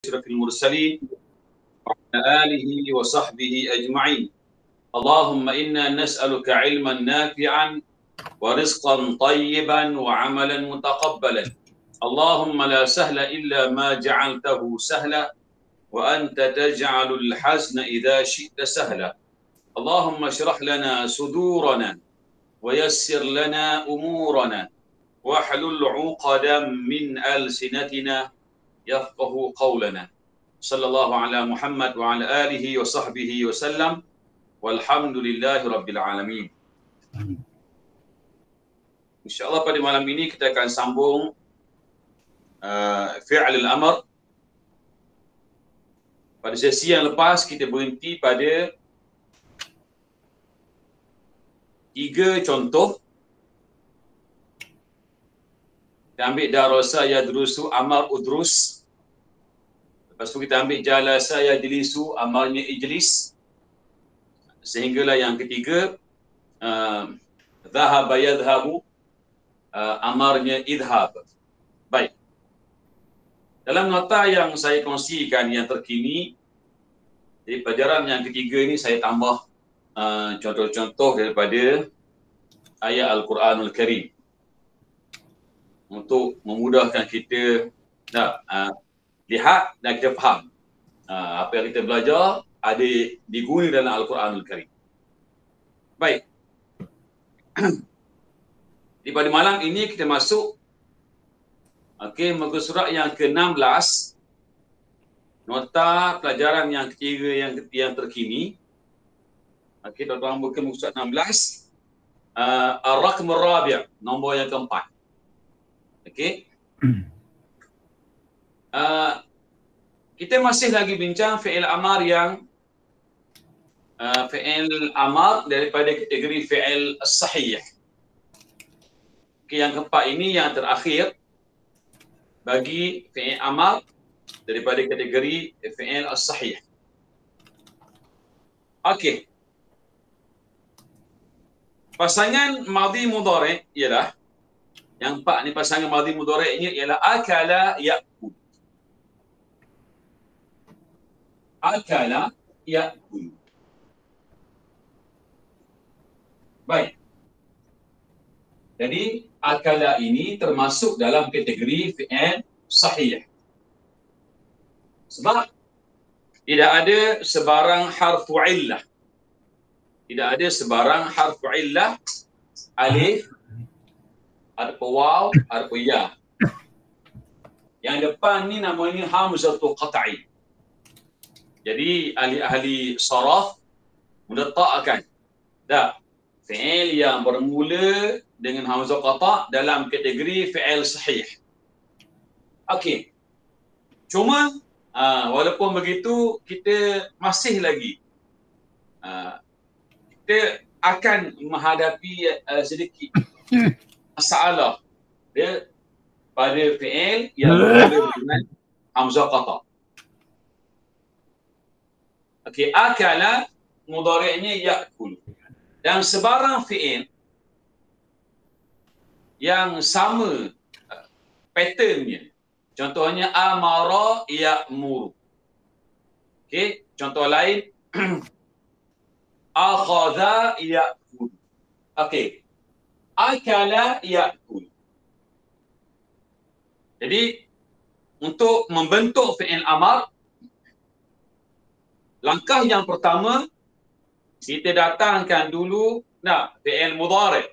أشرف المرسلين وعلى آله وصحبه أجمعين. اللهم إنا نسألك علما نافعا ورزقا طيبا وعملا متقبلا. اللهم لا سهل إلا ما جعلته سهلا وأنت تجعل الحزن إذا شئت سهلا. اللهم اشرح لنا صدورنا ويسر لنا أمورنا واحلل عقدا من ألسنتنا يفقه قولنا. صلى الله على محمد وعلى آله وصحبه وسلم والحمد لله رب العالمين. InsyaAllah pada malam ini kita akan sambung fi'al al-amr. Pada sesi yang lepas kita berhenti pada 3 contoh. Kita ambil darasa yadrusu amar udrus. Lepas tu kita ambil jalasa yajlisu amarnya ijlis. Sehinggalah yang ketiga dhahaba yadhabu amarnya idhab. Baik. Dalam nota yang saya kongsikan yang terkini, di pelajaran yang ketiga ini saya tambah contoh-contoh daripada ayat Al-Quranul Karim untuk memudahkan kita lihat dan kita faham apa yang kita belajar ada diguna dalam Al-Quranul Karim. Baik. Di pada malam ini kita masuk muka surat yang ke-16, nota pelajaran yang ketiga yang terkini. Tuan-tuan buka muka surat 16, Ar-Raqm Ar-Rabi', nombor yang keempat. Kita masih lagi bincang fi'il amar yang fi'il amar daripada kategori fi'il sahih. Yang keempat ini yang terakhir bagi fi'il amar daripada kategori fi'il sahih. Pasangan madhi mudhari' ialah yang empat ni, pasangan madhi mudhari'nya ialah akala ya'kul. Akala ya'kul. Baik. Jadi akala ini termasuk dalam kategori fi'il sahih. Sebab tidak ada sebarang harfu illah. Tidak ada sebarang harfu illah, alif, harfu waw, harfu ya. Yang depan ni namanya hamzatul qat'i. Jadi ahli saraf meletakkan fi'il yang bermula dengan hamzah qata' dalam kategori fi'il sahih. Cuma walaupun begitu kita masih lagi kita akan menghadapi sedikit masalah dia pada fi'il yang bermula dengan hamzah qata'. Akala mudhari'nya ya'kul. Dan sebarang fi'il yang sama patternnya. Contohnya amara ya'muru. Contoh lain akhadha ya'kul. Akala ya'kul. Jadi untuk membentuk fi'il amar, langkah yang pertama kita datangkan dulu fi'il mudhari'.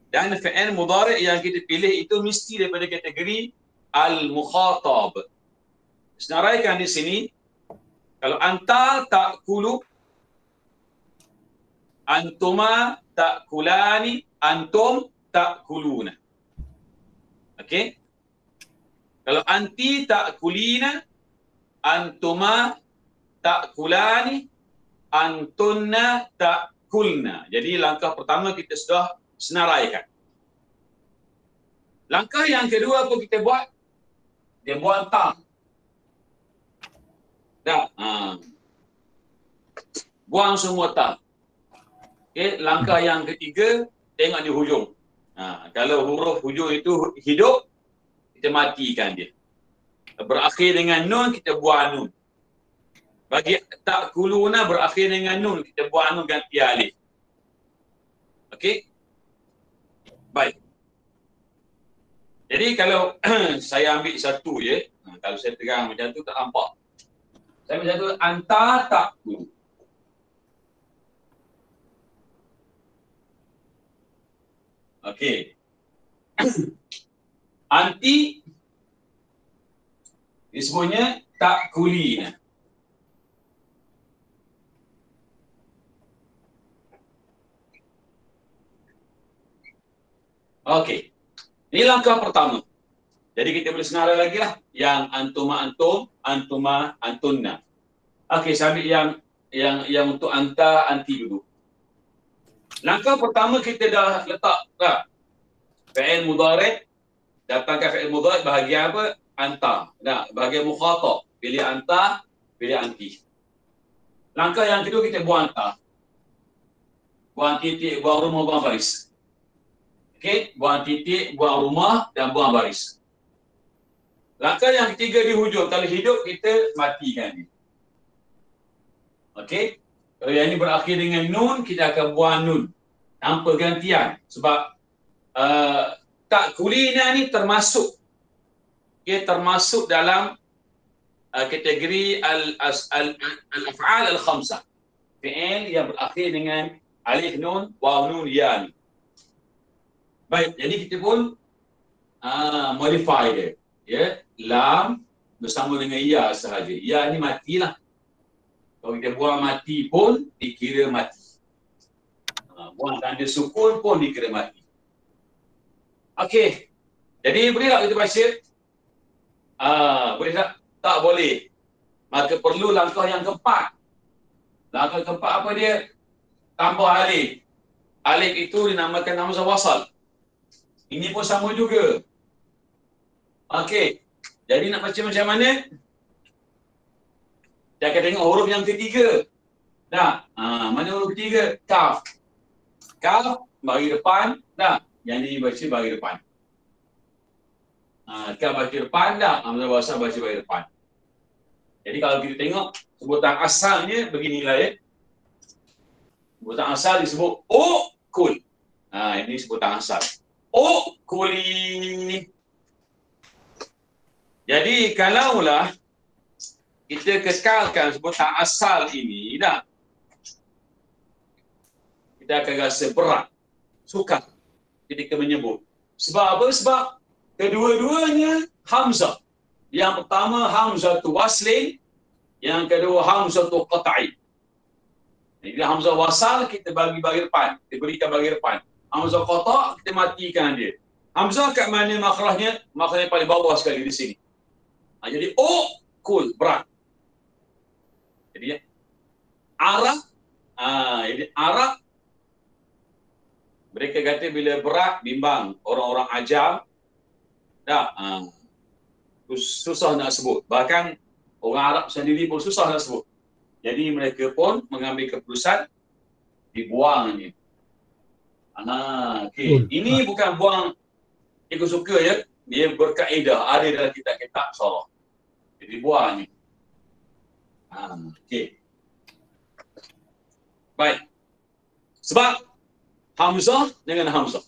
Dan fi'il mudhari' yang kita pilih itu mesti daripada kategori al-mukhatab. Senaraikan di sini, kalau anta ta'kulu, antuma ta'kulani, antum ta'kuluna. Kalau anti ta'kulina, antuma ta'kulani, antunna ta'kulna. Jadi langkah pertama kita sudah senaraikan. Langkah yang kedua apa kita buat? Dia buat tam. Buang semua tam. Langkah yang ketiga, tengok di hujung. Kalau huruf hujung itu hidup, kita matikan dia. berakhir dengan nun, kita buang nun. Bagi ta'kuluna berakhir dengan nun, kita buang nun ganti alif. Okey? Baik. Jadi kalau saya ambil satu je, kalau saya terang macam tu tak nampak. Saya macam tu, anta ta'kulu. Okey. Anti disebutnya ta'kulina. Okey. Ini langkah pertama. Jadi kita boleh senara lagi lah. Yang antuma antum, antuma antunna. Okey, saya ambil yang untuk anta, anti dulu. Langkah pertama kita dah letak dah. Fi'il mudhari', datangkan fi'il mudhari' bahagian apa? Anta. Nah, bahagian mukhatab. Pilih anta, pilih anti. Langkah yang kedua kita buang anta. Buang titik, buang rumah, buang baris. Okey, buang titik, buang rumah dan buang baris. Langkah yang ketiga di hujung, kalau hidup kita matikan dia. Okey. Kalau yang ini berakhir dengan nun, kita akan buang nun tanpa gantian. Sebab ta'kulina ni termasuk dalam kategori al-af'al al-khamsah. Fi'il yang berakhir dengan alif nun, waw nun, ya ni. Baik, jadi kita pun modify dia. Ya, lam bersama dengan ya sahaja. Ya ni matilah. Kalau kita buang mati pun dikira mati. Buang tanda sukun pun dikira mati. Okey. Jadi boleh tak kita baca? Boleh tak? Tak boleh. Maka perlu langkah yang keempat. Langkah keempat apa dia? Tambah alif. Alif itu dinamakan hamzah wasal. Ini pun sama juga. Okey. Jadi nak baca macam mana? Kita akan tengok huruf yang ketiga. Dah. Mana huruf ketiga? Kaf. Kaf bagi depan. Dah. Yang ini baca bagi depan. Kaf baca depan dah. Hamzah wasal baca bagi depan. Jadi kalau kita tengok sebutan asalnya beginilah ya. Sebutan asal disebut ukul. Ini sebutan asal. Ukuli. Jadi kalaulah kita kekalkan sebutan asal ini dah, kita akan rasa berat, sukar ketika menyebut. Sebab apa? Sebab kedua-duanya hamzah. Yang pertama hamzah tu waslin, yang kedua hamzah tu qat'i. Jadi hamzah wasal kita bagi depan, kita berikan bagi depan. Hamzah qata' kita matikan dia. Hamzah kat mana makhrajnya? Makhrajnya paling bawah sekali di sini. Jadi ukul berat. Jadi arab, jadi arab mereka kata bila berat bimbang orang-orang ajam dah susah nak sebut. Bahkan orang Arab sendiri pun susah nak sebut. Jadi mereka pun mengambil keputusan dibuang ni. Okey. Ini bukan buang ikut suka ya. Dia berkaedah, ada dalam kitab-kitab sarah. Jadi buang ni. Okey. Baik. Sebab hamzah dengan hamzah.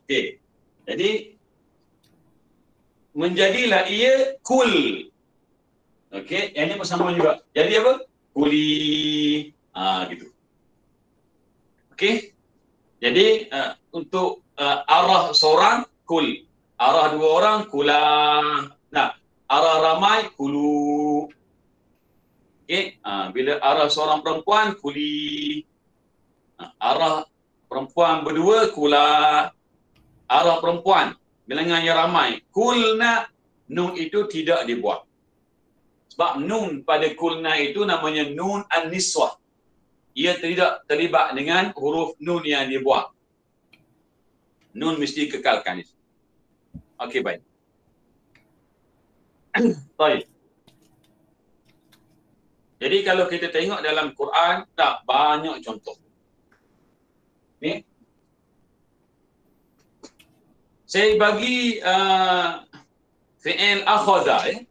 Okey. Jadi menjadilah ia kul. Okey, yang ini pun sama juga. Jadi apa? Kuli. Gitu. Okey. Jadi untuk arah seorang kul. Arah dua orang kulang. Nah, arah ramai kulu. Okey, bila arah seorang perempuan kuli. Arah perempuan berdua kula. Arah perempuan bilangan yang ramai kulna, nun itu tidak dibuat. Sebab nun pada kulna itu namanya nun an-niswah. Ia tidak terlibat dengan huruf nun yang dibuat. Nun mesti kekalkan. Okey, baik. Baik. Jadi kalau kita tengok dalam Quran, tak banyak contoh. Ni. Saya bagi fi'il akhadha,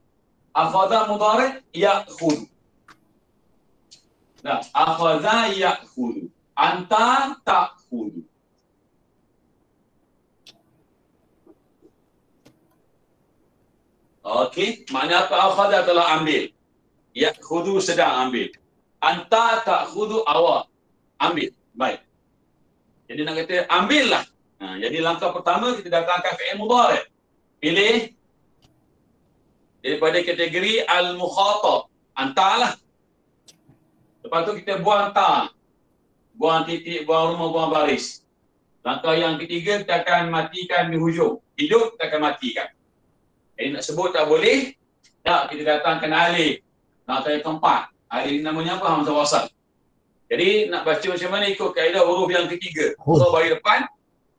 akhadha mudhari' ya'khudhu. Nah, akhadha ya'khudhu. Anta ta'khudhu. Okey, makna apa akhadha telah ambil. Ya'khudhu sedang ambil. Anta ta'khudhu awak ambil. Baik. Jadi nak kata ambillah. Jadi langkah pertama kita datangkan fi'il mudhari'. Pilih daripada kategori al-mukhatab. Antarlah. Lepas tu kita buang ta. Buang titik, buang rumah, buang baris. Langkah yang ketiga kita akan matikan di hujung. Hidup kita akan matikan. Jadi nak sebut tak boleh. Tak, kita datangkan alif. Langkah yang keempat. Alif ni namanya apa? Hamzah wasal. Jadi nak baca macam mana ikut kaedah huruf yang ketiga. Huruf bagi depan.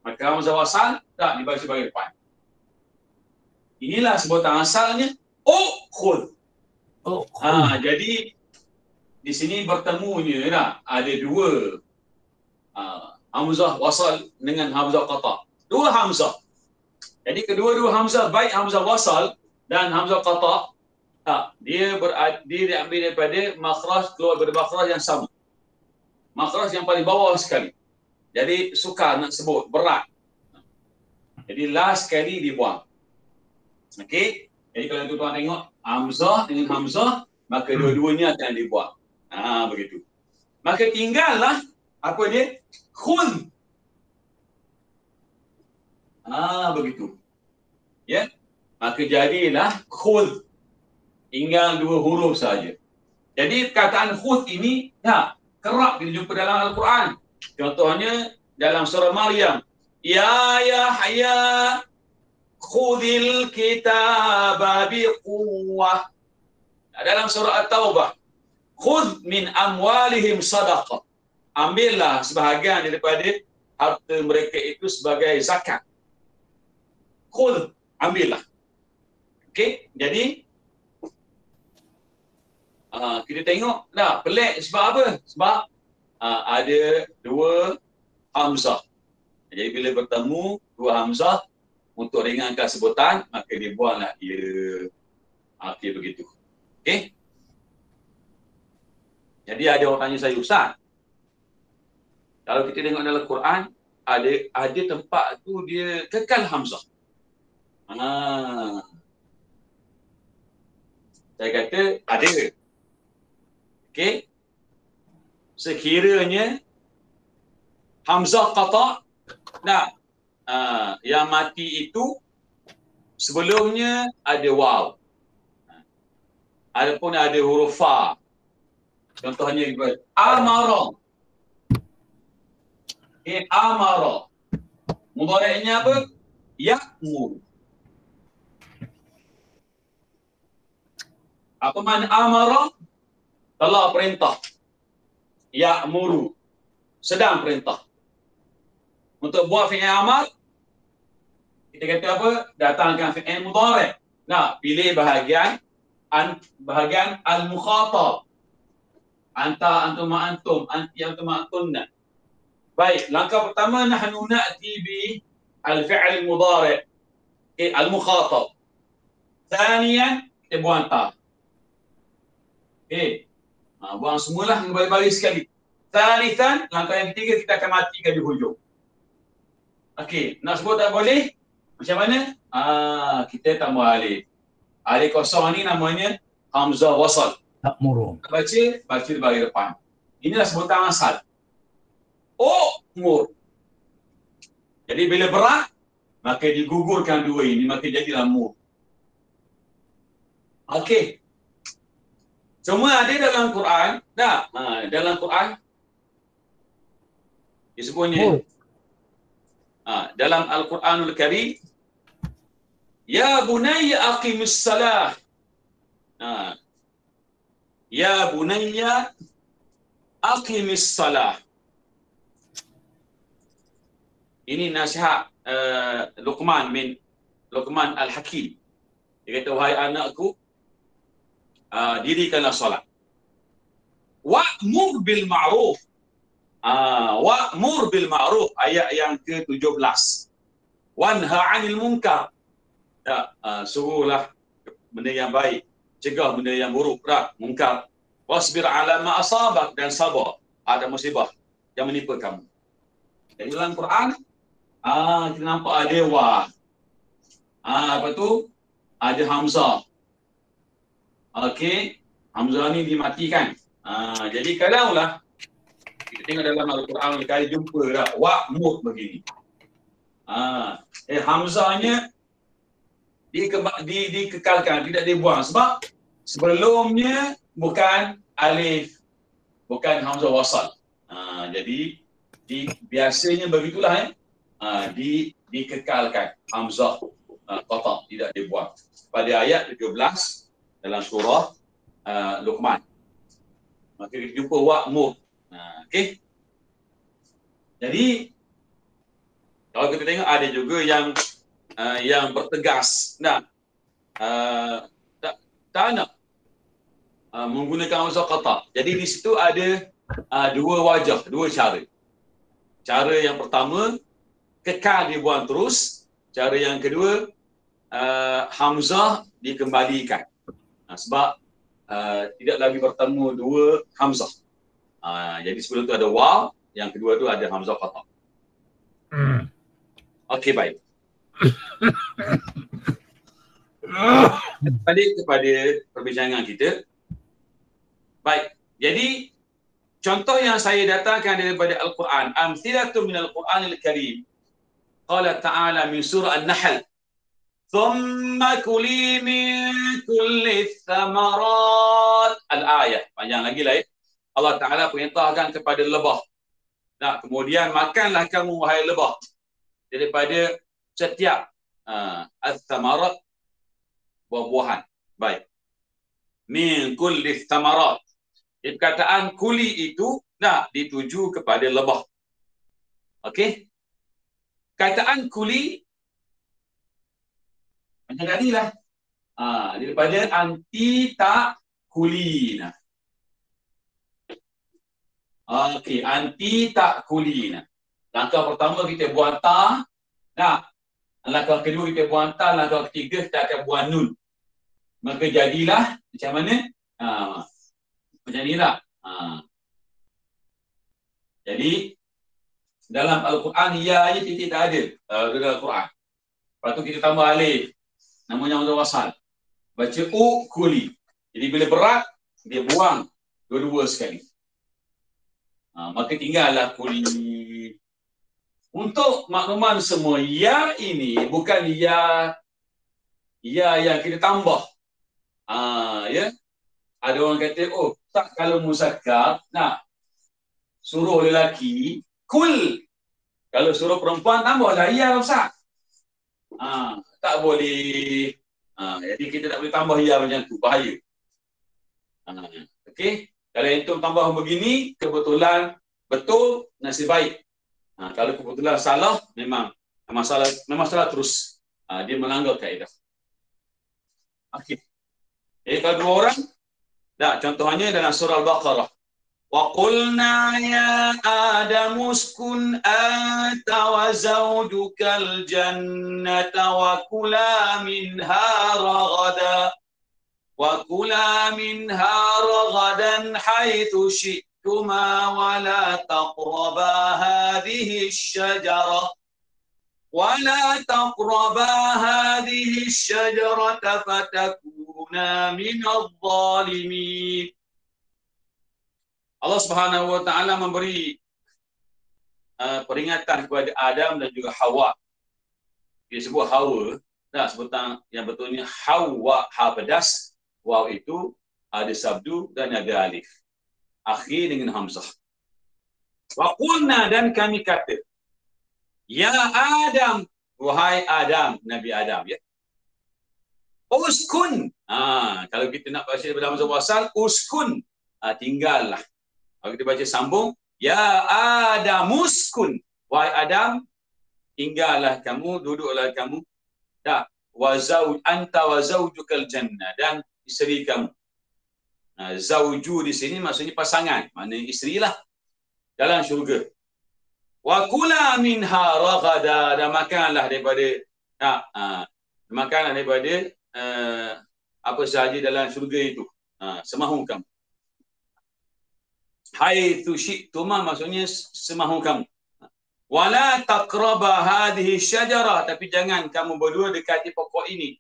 Maka hamzah wasal tak dibaca bagi depan. Inilah sebutan asalnya. Ukhud. Jadi di sini bertemunya dah ada dua hamzah wasal dengan hamzah qata. Dua hamzah. Jadi kedua-dua hamzah, baik hamzah wasal dan hamzah qata, dia diambil daripada makhraj, keluar dari makhraj yang sama. Makhraj yang paling bawah sekali. Jadi sukar nak sebut, berat. Jadi last sekali dibuang. Okey? Jadi kalau tuan-tuan tengok hamzah dengan hamzah, maka dua-duanya akan dibuang. Begitu. Maka tinggallah apa dia? Khudh. Begitu. Ya. Maka jadilah khudh. Tinggal dua huruf saja. Jadi perkataan khudh ini kerap kita jumpa dalam Al-Quran. Contohnya dalam surah Maryam. Ya Yahya khudhil kitaba biquwwah. Dalam surah At-Taubah. Khudh min amwalihim sadaqah. Ambillah sebahagian daripada harta mereka itu sebagai zakat. Khudh, ambillah. Okey, jadi kita tengok dah pelik sebab apa? Sebab ada dua hamzah. Jadi bila bertemu dua hamzah untuk ringankan sebutan, maka dibuanglah dia. Okey, begitu. Okey. Jadi ada orang tanya saya, Ustaz, kalau kita tengok dalam Quran, ada tempat tu dia kekal hamzah. Saya kata ada. Okey. Sekiranya hamzah qata yang mati itu sebelumnya ada waw. Adapun ada huruf fa. Contohnya amara. Amara. Mudhari'nya apa? Ya'mur. Apa makna amara? Telah perintah. Ya'muru. Sedang perintah. Untuk buat fi'il amar, kita kata apa? Datangkan fi'il mudhari'. Pilih bahagian al-mukhatab. Anta, antum, antum, anti, antum, antunna. Baik, langkah pertama nahnu na'ti bi al-fi'l mudhari' al-mukhatab. Thaniyan, kita buang ta. Buang semualah baris sekali. Thalithan, langkah yang ketiga kita akan matikan di hujung. Okey, nak sebut tak boleh? Macam mana? Kita tambah alif. Alif kosong ni namanya hamzah wasal. Ta'muru. Baca di bahagian depan. Inilah sebutan asal. Mur. Jadi bila berat, maka digugurkan dua ini, maka jadilah mur. Okey. Semua ada dalam Quran. Dalam Quran disebutnya dalam Al-Quranul Karim, ya bunayya aqimis salah. Ya bunayya aqimis salah. Ini nasihat Luqman Al-Hakim. Dia kata, wahai anakku, dirikanlah solat. Wa'mur bil ma'ruf. Wa'mur bil ma'ruf, ayat yang ke-17. Wanha 'anil munkar. Tak, suruhlah benda yang baik, cegah benda yang buruk, tak, mungkar. Wasbir ala ma asabak, dan sabar ada musibah yang menimpa kamu. Jadi dalam Quran, kita nampak ada wah. Apa tu? Ada Hamzah. Okey, Hamzah ni dimatikan. Jadi kalaulah kita tengok dalam Al-Quran kali jumpa dah wa'mud begini. Hamzahnya dikekalkan, tidak dibuang sebab sebelumnya bukan alif, bukan hamzah wasal. Jadi biasanya begitulah dikekalkan hamzah qata, tidak dibuang. Pada ayat 17 dalam surah Luqman. Maka kita jumpa wa'mur. Okey. Jadi kalau kita tengok ada juga yang bertegas, tak nak menggunakan hamzah qata. Jadi di situ ada dua wajah, dua cara. Cara yang pertama, kekal dibuang terus. Cara yang kedua, hamzah dikembalikan. Sebab tidak lagi bertemu dua hamzah. Jadi sebelum tu ada waw, yang kedua tu ada hamzah qata. Okey, baik. Balik kepada perbincangan kita. Baik. Jadi contoh yang saya datangkan daripada Al-Quran, amthilatu minal Qur'anil Karim. Qala ta'ala min surah An-Nahl. Thumma kuli min kulli thamarat. Al-ayah. Panjang lagi lah. Allah Ta'ala perintahkan kepada lebah. Kemudian makanlah kamu wahai lebah daripada setiap al-thamarat, buah-buahan. Baik. Min kulli thamarat. Perkataan kuli itu dituju kepada lebah. Okey. Kataan kuli macam tadilah. Daripada anti tak kulina. Okey, anti tak kulina. Langkah pertama kita buang ta. Langkah kedua kita buang ta, langkah ketiga kita akan buang nun. Maka jadilah macam mana? Macam inilah. Jadi dalam Al-Quran ya je titik tak ada dalam Al-Quran. Lepas tu kita tambah alif. Namanya hamzah wasal. Baca kuli. Jadi bila berat dia buang dua-dua sekali. Maka tinggallah kuli. Untuk makluman semua, ya ini bukan ya yang kita tambah. Ya. Ada orang kata, tak, kalau muzakkar, suruh lelaki, kul. Kalau suruh perempuan, tambahlah ya, Ustaz. Tak boleh. Jadi kita tak boleh tambah ya macam tu, bahaya. Okey. Kalau itu tambah begini, kebetulan betul, nasib baik. Kalau kebetulan salah, memang salah terus. Dia melanggar kaedah. Okey. Kalau dua orang, contohnya dalam surah Al-Baqarah. Wa qulna ya Adam uskun anta wa zawjukal jannata wa kula minha ragadan haitsu syi'tuma wa la taqraba hadhihi asy-syajarah fatakuna minadh dhalimin. Allah Subhanahu wa taala memberi peringatan kepada Adam dan juga Hawa. Dia sebut Hawa, sebutan yang betulnya Hawa, ha pedas, waw itu ada sabdu dan ada alif. Akhir dengan hamzah. Wa qulna, dan kami kata, ya Adam, wahai Adam, Nabi Adam, ya. Uskun. Kalau kita nak baca dalam hamzah wasal, uskun. Tinggallah. Kalau kita baca sambung, ya Adam uskun. Wahai Adam, tinggallah kamu, duduklah kamu. Anta wa zawjukal jannah, dan isteri kamu. Zawju di sini maksudnya pasangan, maknanya isterilah dalam syurga. Wa kula minha ragada, dan makanlah daripada Makanlah daripada apa sahaja dalam syurga itu. Semahu kamu. Haitsu syi'tuma maksudnya semahu kamu. Wala taqraba hadhihi syajarah, tapi jangan kamu berdua dekati pokok ini.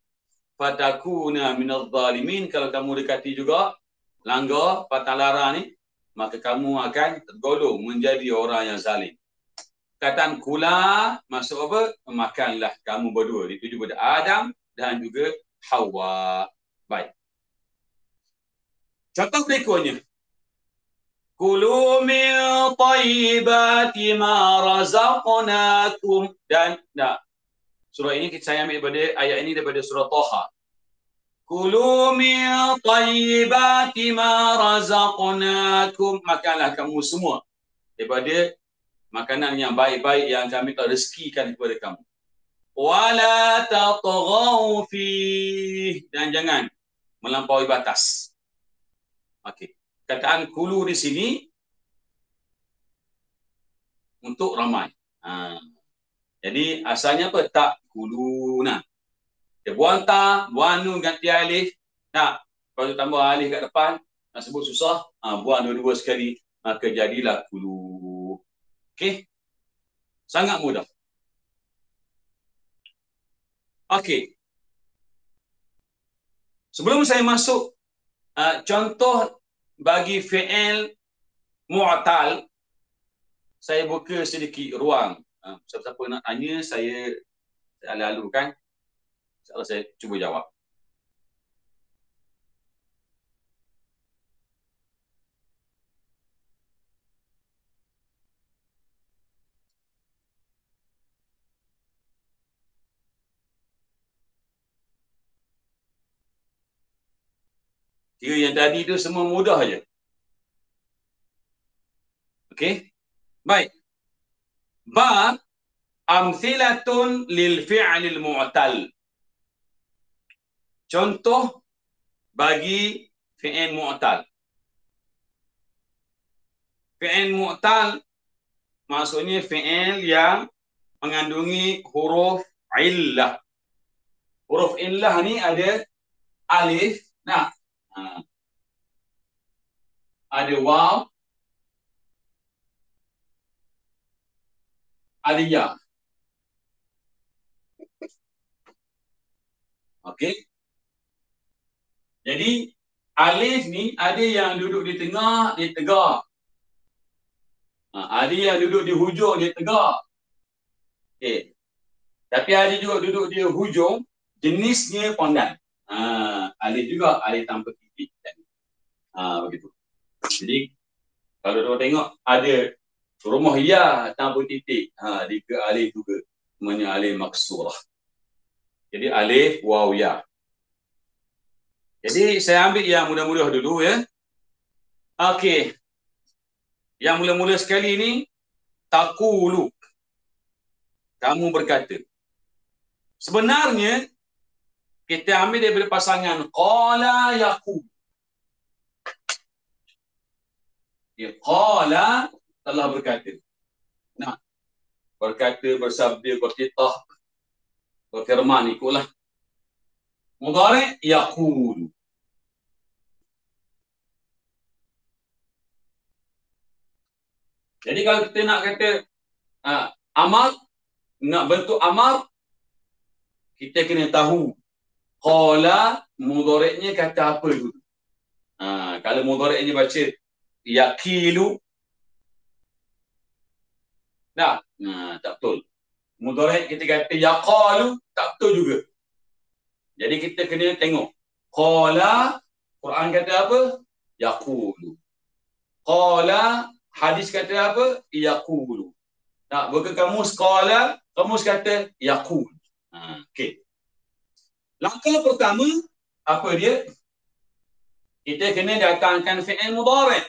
Fatakuna minadh zalimin, kalau kamu dekati juga langgar patah lara ni, maka kamu akan tergolong menjadi orang yang zalim. Kataan kula maksud apa? Makanlah kamu berdua, dituju pada Adam dan juga Hawa. Baik. Contoh berikutnya. Kulu min tayyibati ma razaqnakum. Dan surah ini saya ambil daripada ayat ini daripada surah Taha. Kulu min tayyibati ma razaqnakum. Makanlah kamu semua daripada makanan yang baik-baik yang kami telah rezekikan kepada kamu. Wala tatghaw fi, dan jangan melampaui batas. Okey. Kataan kulu di sini untuk ramai. Jadi asalnya apa? Tak kuluna. Dia buang ta, buang nun ganti alif. Kalau tambah alif kat depan, nak sebut susah. Buang dua-dua sekali, maka jadilah kulu. Okey? Sangat mudah. Okey. Sebelum saya masuk contoh bagi fi'il mu'tal, saya buka sedikit ruang. Siapa-siapa nak tanya, saya lalu-lalukan. InsyaAllah saya cuba jawab. Tiga yang tadi tu semua mudah aja. Okey? Baik. Ba amthilatun lil fi'lil mu'tal. Contoh bagi fi'il mu'tal. Fi'il mu'tal maksudnya fi'il yang mengandungi huruf illah. Huruf illah ni ada alif, ada waw, ada ya. Okey. Jadi alif ni ada yang duduk di tengah, dia tegak. Ada yang duduk di hujung, dia tegak. Okey. Tapi ada juga duduk di hujung, jenisnya pondan. Alif juga, alif tanpa titik. Begitu. Jadi kalau kita tengok ada rumah ya tanpa titik, dia alif juga. Namanya alif maksurah. Jadi alif waw ya. Jadi saya ambil yang mudah-mudah dulu ya. Okey. Yang mula-mula sekali ni taqulu. Kamu berkata. Sebenarnya kita ambil daripada pasangan qala yaqul. Qala telah berkata. Berkata, bersabda, bertitah, berfirman, ikutlah. Mudhari' yaqul. Jadi kalau kita nak kata amar, nak bentuk amar, kita kena tahu qala mudhari'nya kata apa dulu. Kalau mudhari'nya baca yaqilu, tak betul. Mudhari' kita kata yaqalu, tak betul juga. Jadi kita kena tengok qala, Quran kata apa? Yaqulu. Qala, hadis kata apa? Yaqulu. Buka kamus qala, kamus kata yaqul. Okey. Langkah pertama apa dia? Kita kena datangkan fi'il mudhari'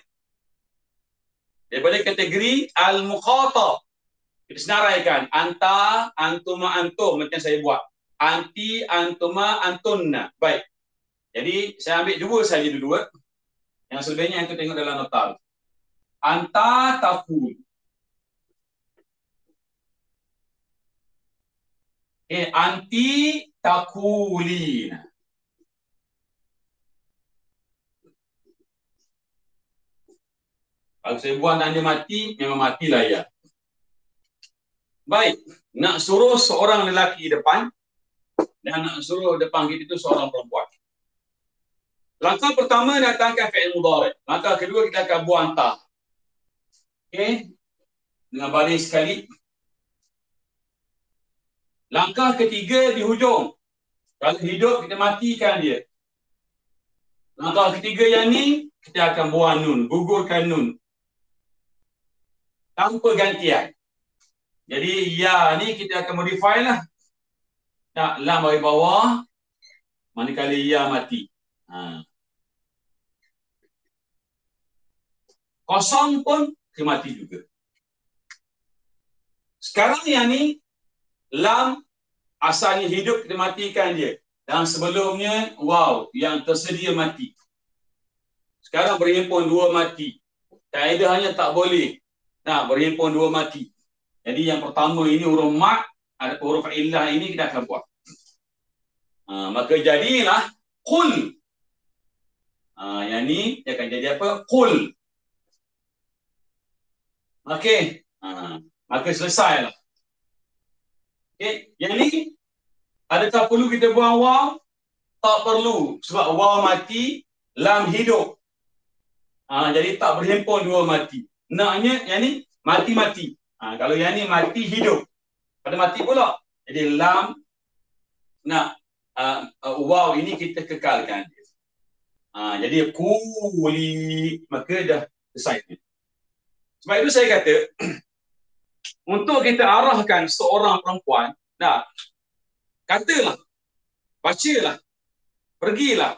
daripada kategori al-mukhatab. Kita senaraikan anta, antuma, antum macam saya buat. Anti, antuma, antunna. Baik. Jadi saya ambil dua saja dulu. Yang selebihnya kita tengok dalam nota. Anta taqul. Anti takulina. Kalau saya buang dan dia mati, memang matilah ya. Baik, nak suruh seorang lelaki depan dan nak suruh depan kita itu seorang perempuan. Langkah pertama datangkan fi'il mudhari'. Langkah kedua kita akan buang ta. Okey. Dengan baris sekali. Langkah ketiga di hujung. Kalau hidup kita matikan dia. Langkah ketiga yang ni kita akan buang nun, gugurkan nun. Tanpa gantian. Jadi ya ni kita akan modify lah. Tak lam bagi bawah. Manakala ya mati. Kosong pun dia mati juga. Sekarang yang ni lam asalnya hidup kita matikan dia. Dan sebelumnya wow yang tersedia mati. Sekarang berhimpun dua mati. Kaedahnya tak boleh. Nah, berhimpun dua mati. Jadi yang pertama ini huruf mat, ada huruf illah ini kita akan buat. Maka jadilah qul. Yang ni dia akan jadi apa? Qul. Okey. Maka selesailah. Okey, yang ni adakah perlu kita buang waw? Tak perlu. Sebab waw mati, lam hidup. Jadi tak berhimpun dua mati. Naknya yang ni mati-mati. Kalau yang ni mati hidup. Pada mati pula. Jadi lam nak waw ini kita kekalkan. Jadi quli, maka dah selesai. Sebab itu saya kata untuk kita arahkan seorang perempuan, katalah, bacalah, pergilah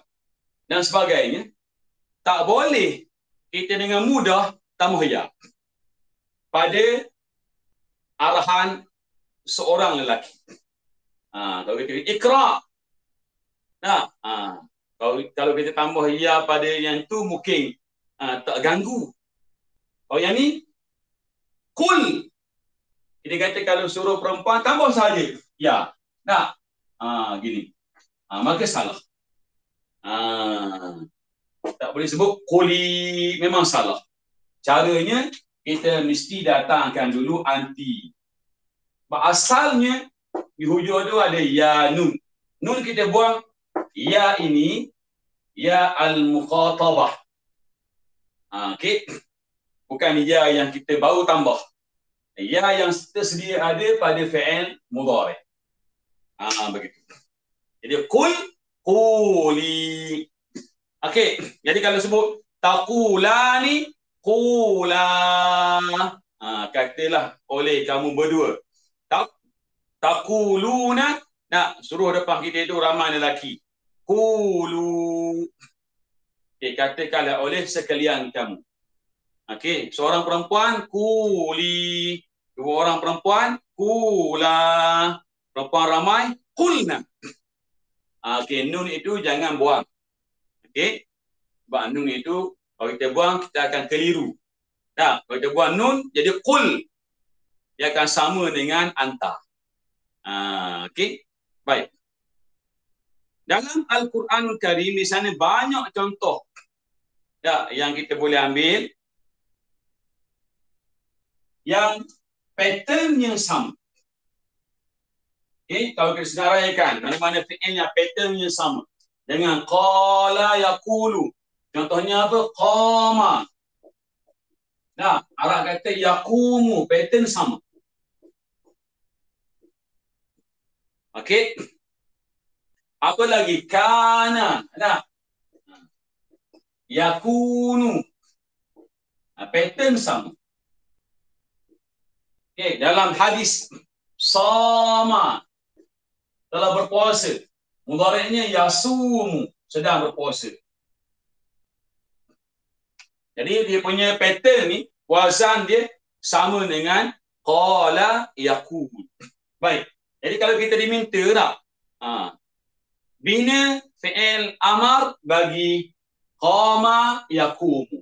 dan sebagainya, tak boleh kita dengan mudah tambah ya pada arahan seorang lelaki. Kalau kita ikra, kalau kita tambah ya pada yang tu mungkin tak ganggu. Kalau yang ni kul, kita kata kalau suruh perempuan tambah saja ya, gini, maka salah. Tak boleh sebut kuli, memang salah. Caranya kita mesti datangkan dulu anti. Asalnya di hujung tu ada ya nun. Nun kita buang ya ini ya al-mukhatabah. Okey. Bukan ya yang kita baru tambah. Ya yang tersedia ada pada fi'il mudhari'. Begitu. Jadi qul quli. Okey, jadi kalau sebut taqulani qula. Katalah oleh kamu berdua. Taquluna, suruh depan kita itu ramai lelaki. Qulu. Okey, katakanlah oleh sekalian kamu. Okey, seorang perempuan quli, dua orang perempuan qula, perempuan ramai qulna. Okey, nun itu jangan buang. Okey, sebab nun itu kalau kita buang kita akan keliru. Kalau kita buang nun jadi qul, dia akan sama dengan anta. Okey, baik. Dalam Al-Quranul Karim di sana banyak contoh yang kita boleh ambil yang patternnya sama. Okay, kalau kita senaraikan mana-mana fi'ilnya patternnya sama dengan qala yaqulu. Contohnya apa? Qama. Arab kata yaqumu, pattern sama. Okey. Apa lagi? Kana. Yakunu. Pattern sama. Okey, dalam hadis sama, telah berpuasa. Mudhari'nya yasumu, sedang berpuasa. Jadi dia punya pattern ni, wazan dia sama dengan qala yaqulu. Baik. Jadi kalau kita diminta bina fi'il amar bagi qama yaqumu.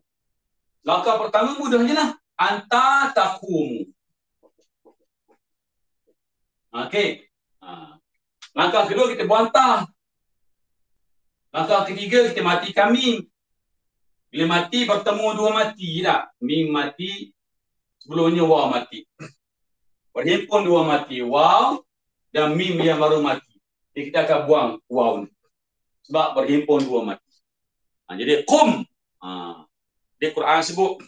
Langkah pertama mudah je lah. Anta taqumu. Okey. Langkah kedua kita bantah. Langkah ketiga kita mati kambing. Bila mati bertemu dua mati tak? Mim mati, sebelumnya waw mati. Berhimpun dua mati, waw dan mim yang baru mati. Jadi kita akan buang waw ni. Sebab berhimpun dua mati. Jadi qum. Di Quran sebut,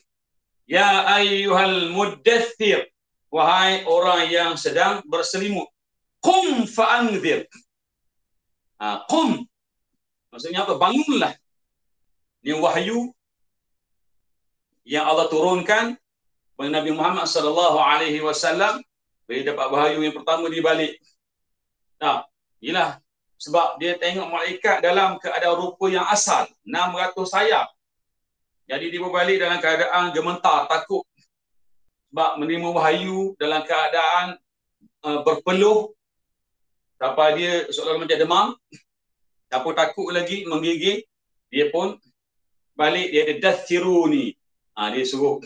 ya ayyuhal muddathir, wahai orang yang sedang berselimut. Qum fa'anzir. Qum. Maksudnya apa? Bangunlah. Ini wahyu yang Allah turunkan kepada Nabi Muhammad sallallahu alaihi wasallam. Bila dapat wahyu yang pertama di balik. Nah, ialah sebab dia tengok malaikat dalam keadaan rupa yang asal, 600 sayap. Jadi dia berbalik dalam keadaan gemetar, takut. Sebab menerima wahyu dalam keadaan berpeluh. Sampai dia seolah macam demam. Siapa takut lagi menggigil, dia pun balik, dia ada dathiruni. Dia suruh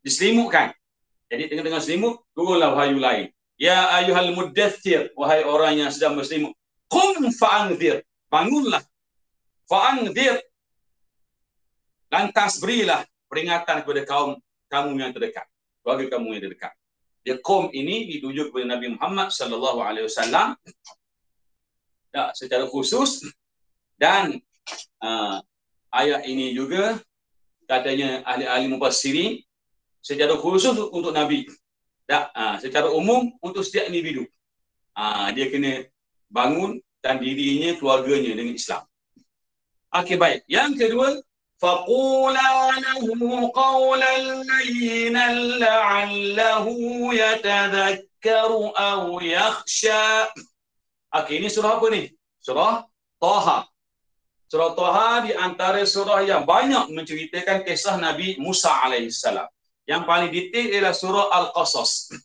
diselimutkan. Jadi tengah-tengah selimut, turunlah wahyu lain. Ya ayyuhal muddathir, wahai orang yang sedang berselimut. Qum fa'anzir, bangunlah. Fa'anzir, lantas berilah peringatan kepada kaum kamu yang terdekat, keluarga kamu yang terdekat. Dia kaum ini dituju kepada Nabi Muhammad sallallahu alaihi wasallam secara khusus, dan ayat ini juga katanya ahli-ahli mufassirin secara khusus untuk Nabi. Secara umum untuk setiap individu. Dia kena bangun dan dirinya, keluarganya dengan Islam. Okey, baik. Yang kedua, faqula lahu qawlan layyinan la'allahu yatadhakkaru aw yakhsha. Okey, ini surah apa ni? Surah Taha. Surah Taha di antara surah yang banyak menceritakan kisah Nabi Musa alaihissalam. Yang paling detail ialah surah Al-Qasas.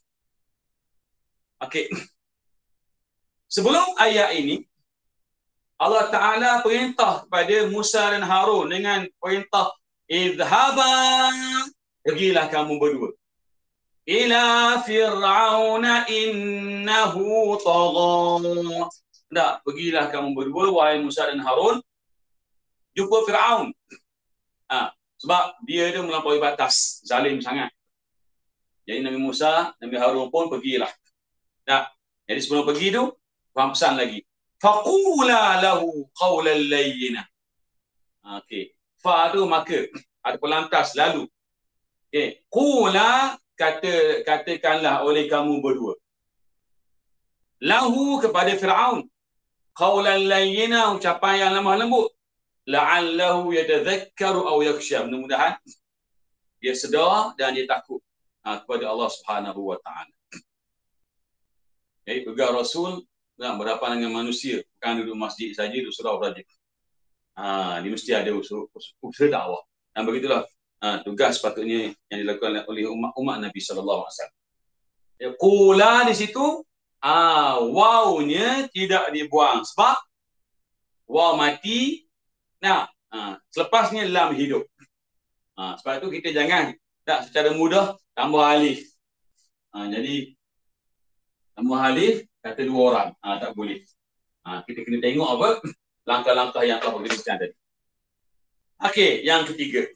Okey. Sebelum ayat ini, Allah Ta'ala perintah kepada Musa dan Harun dengan perintah, idhaba, pergilah kamu berdua. Ila fir'auna innahu tagha. Tak, pergilah kamu berdua, wahai Musa dan Harun, jumpa Fir'aun. Sebab dia itu melampaui batas, zalim sangat. Jadi Nabi Musa, Nabi Harun pun pergilah. Jadi sebelum pergi tu, faham pesan lagi. Faqula lahu qawlan layyina. Okey. Fa tu maka, ataupun lantas, lalu. Okey. Qula, katakanlah oleh kamu berdua. Lahu kepada Fir'aun. Qawlan layyina, ucapan yang lemah lembut. La'allahu yatadhakkaru aw yakhsha. Mudah-mudahan dia sedar dan dia takut kepada Allah Subhanahu wa taala. Jadi tugas Rasul berhadapan dengan manusia, bukan duduk masjid saja, duduk surau saja. Dia mesti ada usaha dakwah. Dan begitulah tugas sepatutnya yang dilakukan oleh umat Nabi sallallahu alaihi wasallam. Qula di situ wawnya tidak dibuang sebab waw mati. Selepasnya lam hidup. Sebab itu kita jangan secara mudah tambah alif. Jadi tambah alif kata dua orang, tak boleh. Kita kena tengok apa langkah-langkah yang telah berkaitan tadi. Okey, yang ketiga.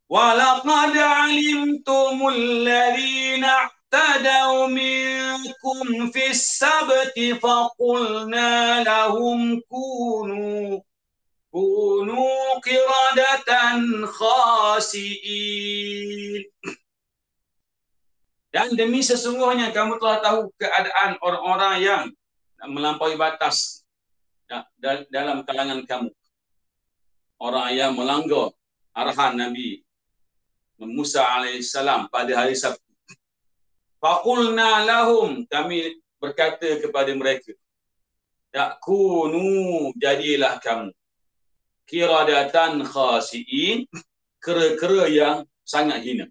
Walaqad alimtumul ladzina i'tadaw minkum fis sabti faqulna lahum kunu qiradatan khasi'in. Dan demi sesungguhnya kamu telah tahu keadaan orang-orang yang melampaui batas dalam kalangan kamu. Orang yang melanggar arahan Nabi Musa alaihissalam pada hari Sabtu. Faqulna lahum, kami berkata kepada mereka, yakunu, jadilah kamu qiradatan khasi'in, kera-kera yang sangat hina.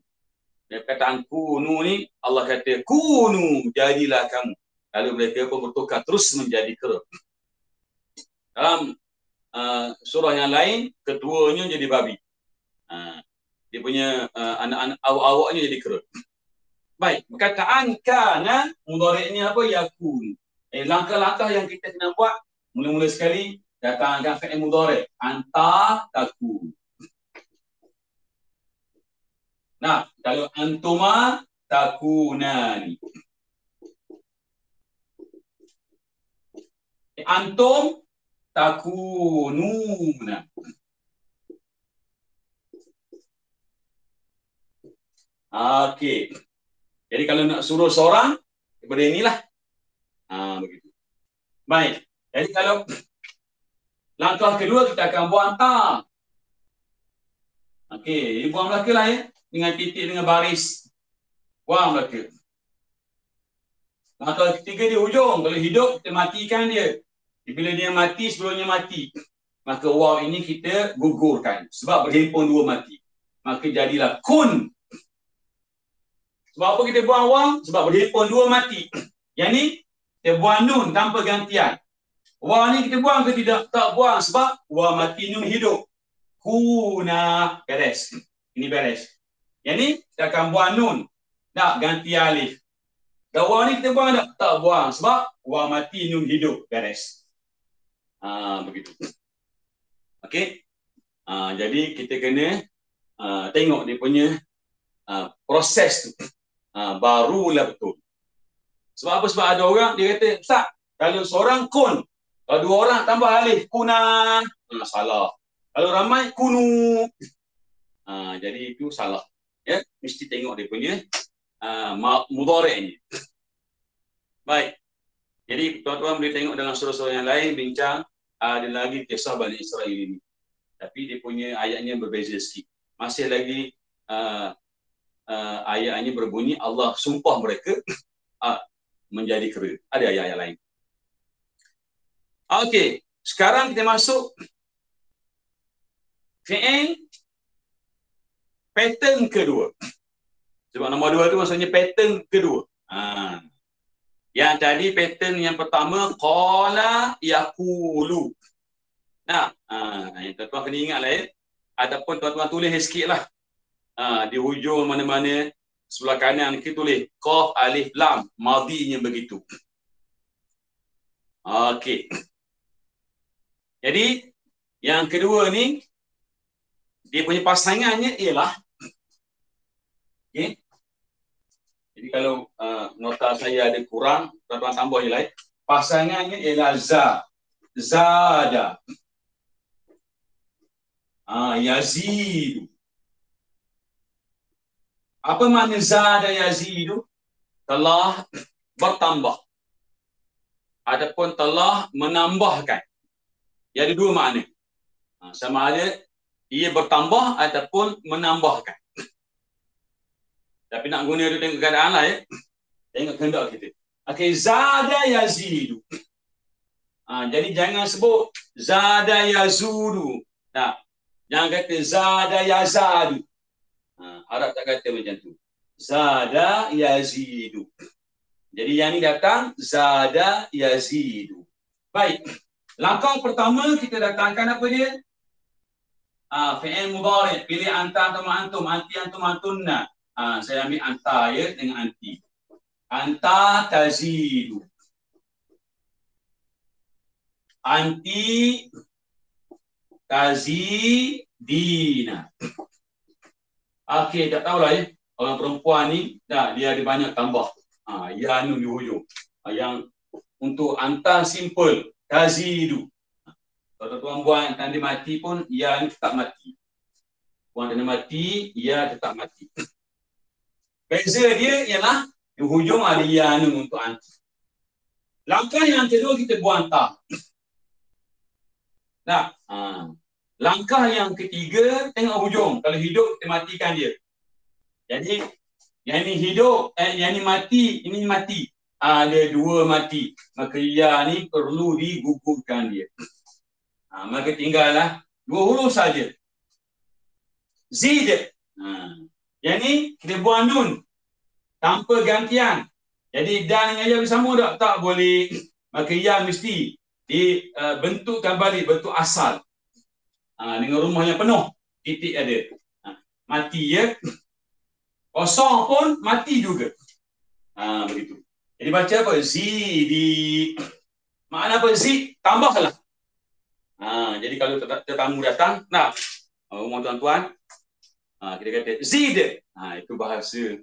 Perkataan kunu ni, Allah kata kunu, jadilah kamu. Lalu mereka pun bertukar terus menjadi kera. Dalam surah yang lain, ketuanya jadi babi. Dia punya anak-anak awak-awaknya jadi kera. Baik, perkataan kana mudhari'nya apa? Yakun. Langkah-langkah yang kita kena buat mula-mula sekali datangkan fi'il mudhari'. Anta takun. Nah, kalau antuma takunani. Antum takununa. Okey. Jadi kalau nak suruh seorang daripada inilah. Begitu. Baik. Jadi kalau langkah kedua kita akan buang anta. Okey, buang belaka lah ya. Dengan titik, dengan baris. Buang belaka. Langkah ketiga di hujung. Kalau hidup, kita matikan dia. Bila dia mati, sebelumnya mati. Maka waw ini kita gugurkan. Sebab berhimpun dua mati. Maka jadilah kun. Sebab apa kita buang waw? Sebab berhimpun dua mati. Yang ni, kita buang nun tanpa gantian. Waw ni kita buang ke tidak? Tak buang sebab waw mati, nun hidup. Kuna. Beres. Ini beres. Yang ni, kita akan buang nun. Tak ganti alif. Dan waw ni kita buang tak? Tak buang sebab waw mati, nun hidup. Beres. Begitu. Okey. Jadi kita kena tengok dia punya proses tu. Barulah betul. Sebab apa? Sebab ada orang dia kata, "Ustaz, kalau seorang kun, kalau dua orang tambah alif kuna." Salah. Kalau ramai kunu. Jadi itu salah. Ya, mesti tengok dia punya mudhari'-nya. Baik. Jadi tuan-tuan boleh tengok dalam surah-surah yang lain bincang ada lagi kisah Bani Israel ini. Tapi dia punya ayatnya berbeza sikit. Masih lagi ayatnya berbunyi Allah sumpah mereka menjadi kera. Ada ayat-ayat lain. Okey, sekarang kita masuk fi'il pattern kedua. Sebab nombor 2 tu maksudnya pattern kedua. Yang tadi pattern yang pertama qala yaqulu. Nah, yang tuan-tuan kena ingatlah ya. Ataupun tuan-tuan tulis sikitlah. Di hujung mana-mana sebelah kanan kita tulis qaf alif lam, madinya begitu. Okey. Jadi yang kedua ni dia punya pasangannya ialah okey. Jadi kalau nota saya ada kurang, tuan-tuan tambah je lah. Pasangannya ialah za. Zada. Yazidu. Apa makna zada yazidu? Telah bertambah. Adapun telah menambahkan. Dia ada dua makna. Sama ada ia bertambah ataupun menambahkan. Tapi nak guna dia tengok keadaan lah ya. Tengok kehendak kita. Okey, zada yazidu. Jadi jangan sebut zada yazudu. Tak. Jangan kata zada yazadu. Arab tak kata macam tu. Zada yazidu. Jadi yang ni datang zada yazidu. Baik. Langkah pertama kita datangkan apa dia? Fi'il mudhari'. Pilih anta atau antum. Anti antum antunna. Saya ambil anta ya dengan anti. Anta tazidu. Anti tazidina. Okey, tak tahulah ya. Orang perempuan ni, dia ada banyak tambah. Ya nun di hujung. Yang untuk anta simple. Tazidu. Kalau tuan buat tanda mati pun, ya ni tetap mati. Buat tanda mati, ya tetap mati. Beza dia ialah di hujung ada ya nun untuk anta. Langkah yang kedua kita buang ta. Nah, langkah yang ketiga tengok hujung. Kalau hidup kita matikan dia. Jadi yang ni hidup, yang ni mati, ini mati. Ada dua mati. Maka ya ni perlu digugurkan dia. Maka tinggallah dua huruf saja. Zid. Yang ni kita buang nun tanpa gantian. Jadi dan dengan ya bersama tak? Tak boleh. Maka ya mesti dibentukkan balik bentuk asal. Dengan rumahnya penuh, titik ada. Mati ya. Kosong pun mati juga. Begitu. Jadi baca apa? Zidi. Makna apa zid? Tambahlah. Jadi kalau tetamu datang, nah, rumah tuan-tuan, kita kata zid. Itu bahasa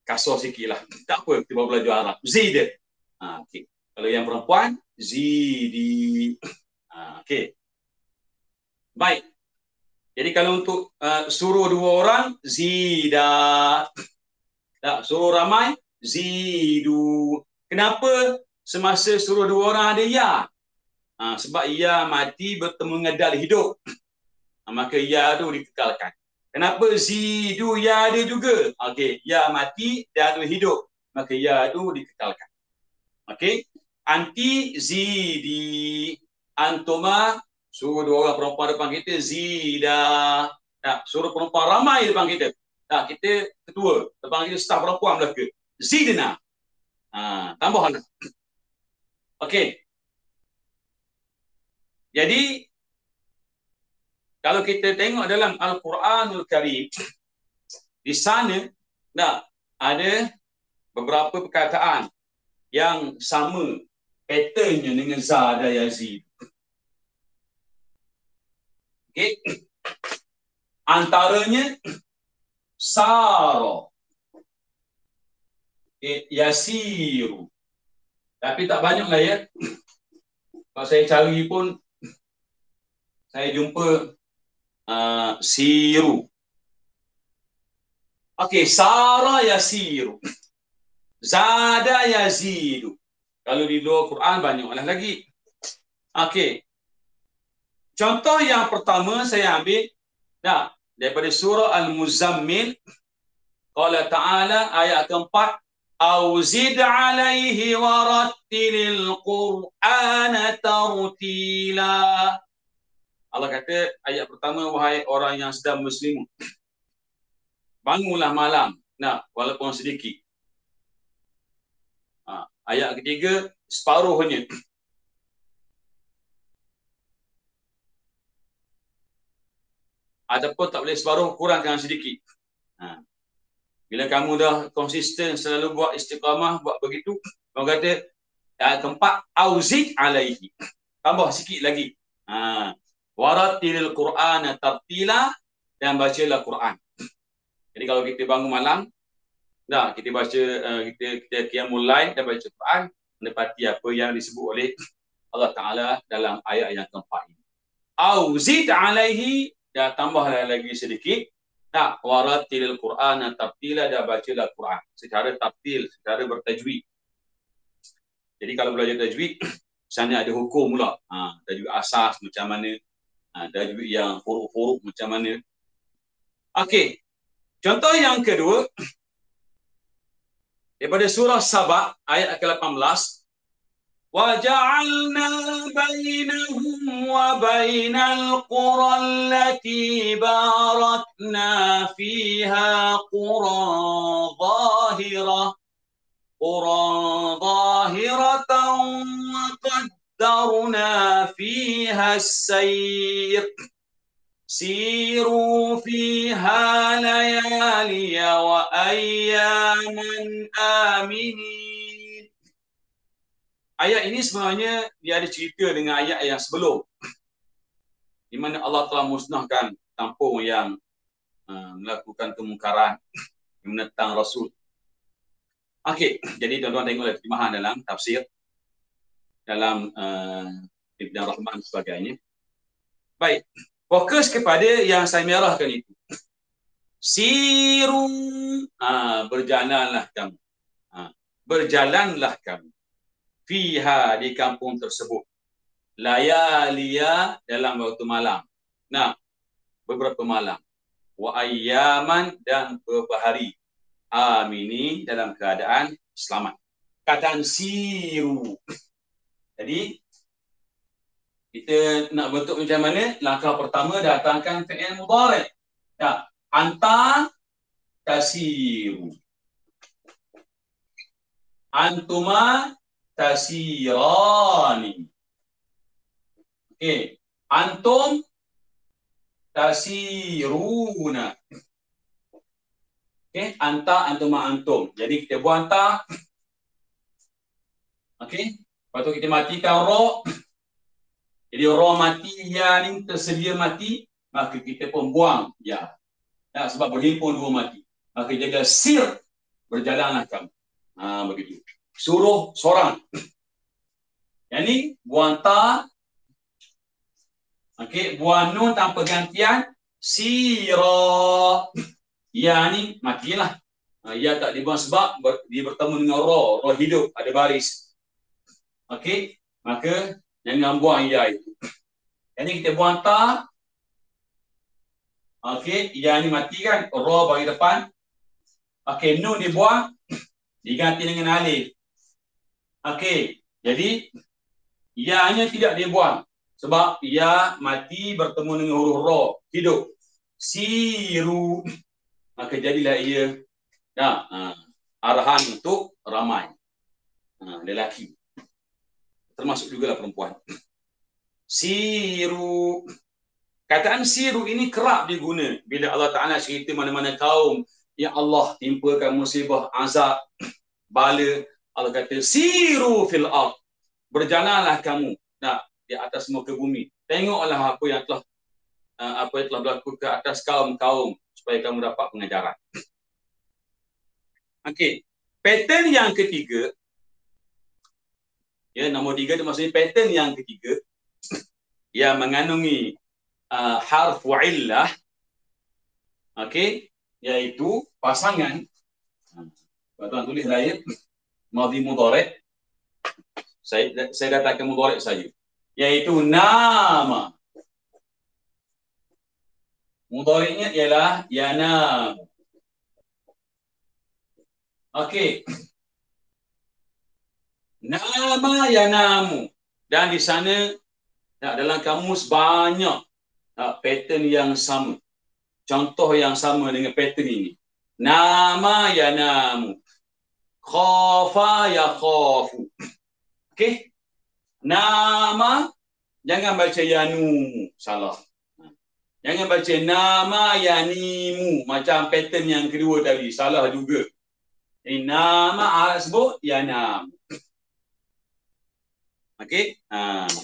kasar sikit lah. Tak apa, kita baru belajar Arab. Zid. Okay. Kalau yang perempuan, zidi. Okay. Baik. Jadi kalau untuk suruh dua orang, zida. Tak, suruh ramai, zidu. Kenapa semasa suruh dua orang ada ya? Sebab ia mati bertemu dengan dal hidup. Maka ya itu dikekalkan. Kenapa zidu ya ada juga? Okey, ya mati dan hidup. Maka ya itu dikekalkan. Okey. Anti zidi. Antuma suruh dua orang perempuan depan kita zida. Tak, suruh perempuan ramai depan kita. Tak, kita ketua. Depan kita staf perempuan belaka. Zidna. Tambahlah. Okey. Jadi kalau kita tengok dalam Al-Quranul Karim, di sana ada beberapa perkataan yang sama patternnya dengan za dan yazid. Okay. Antaranya saro, yasiru. Tapi tak banyaklah ya. Kalau saya cari pun saya jumpa siru. Okey, sara yasiru. Zada yazidu. Kalau di luar Quran banyaklah lagi. Okey. Contoh yang pertama saya ambil daripada surah Al-Muzammil. Qala ta'ala ayat keempat, au zid alaihi warattilil Qur'ana tartila. Allah kata ayat pertama, wahai orang yang sedang muslim, bangunlah malam, walaupun sedikit. Ayat ketiga, separuhnya. Ataupun tak boleh separuh, kurangkan sedikit. Bila kamu dah konsisten selalu buat istiqamah, buat begitu, orang kata ayat keempat, auzid alaihi. Tambah sikit lagi. Warattilil Qur'ana tartila, dan bacalah Quran. Jadi kalau kita bangun malam, kita baca, kita qiyamul lail dan baca Quran, menepati apa yang disebut oleh Allah Ta'ala dalam ayat yang keempat ini. Auzid alaihi, dan tambahlah lagi sedikit. Warattilil Qur'ana tartila, dan bacalah Quran secara tartil, secara bertajwid. Jadi kalau belajar tajwid, sana ada hukum pula. Tajwid asas macam mana, tajwid yang huruf-huruf macam mana. Okey. Contoh yang kedua, daripada surah Saba ayat ke-18, wa ja'alna bainahum wa bainal qura allati barakna fiha quran zahiratan wa qaddarna fiha as-sayr. Siru fiha layaliya wa ayyaman aminin. Ayat ini sebenarnya dia ada cerita dengan ayat yang sebelum, di mana Allah telah musnahkan kampung yang melakukan kemungkaran, yang menentang Rasul. Okey, jadi tuan-tuan tengoklah terjemahan dalam tafsir, dalam Ibn Rahman dan sebagainya. Baik, fokus kepada yang saya merahkan itu. Siru, berjalanlah kamu. Berjalanlah kamu. Fiha, di kampung tersebut. Layaliya, dalam waktu malam. Beberapa malam. Wa ayyaman, dan beberapa hari. Amini, dalam keadaan selamat. Kataan siru. Jadi, kita nak bentuk macam mana? Langkah pertama, datangkan fi'il mudhari'. Anta tasiru. Antuma tasirani. Okey. Antum tasiruna. Okey, anta, antuma, antum. Jadi kita buang anta. Okey. Lepas tu kita matikan ra. Jadi ra mati, ya ni tersedia mati, maka kita pun buang ya. Ya, sebab berhimpun dua mati. Maka jaga sir, berjalanlah kamu. Begitu. Suruh seorang. Yang ni buang ta. Okey, buang nun tanpa gantian. Sira. Ya ni matilah. Ya tak dibuang sebab dia bertemu dengan ra hidup, ada baris. Okey, maka jangan buang ya itu. Yang ni kita buang ta. Okey, ya ni mati kan, ra bagi depan. Okey, nun dibuang, diganti dengan alif. Okey, jadi ya-nya tidak dibuang sebab ya mati bertemu dengan huruf ra, hidup. Siru, maka jadilah ia arahan untuk ramai. Lelaki. Termasuk juga perempuan. Siru. Kataan siru ini kerap diguna bila Allah Ta'ala cerita mana-mana kaum yang Allah timpakan musibah, azab, bala. Allah kata, siru fil ard. Berjalanlah kamu di atas muka bumi. Tengoklah apa yang telah berlaku ke atas kaum-kaum supaya kamu dapat pengajaran. Okey. Pattern yang ketiga, ya, nombor 3 itu maksudnya pattern yang ketiga yang mengandungi harfu illah, okey, iaitu pasangan. Tuan tulis lain madhi mudhari'. Saya katakan mudhari' saja. Iaitu nama. Mudhari'nya ialah yanam. Okey. Nama yanamu. Dan di sana dalam kamus banyak pattern yang sama. Contoh yang sama dengan pattern ini. Nama yanamu. Khafa yakhafu. Okey. Nama, jangan baca yanumu, salah. Jangan baca nama yanimu, macam pattern yang kedua tadi, salah juga. Nama Arab sebut yanam. Okey.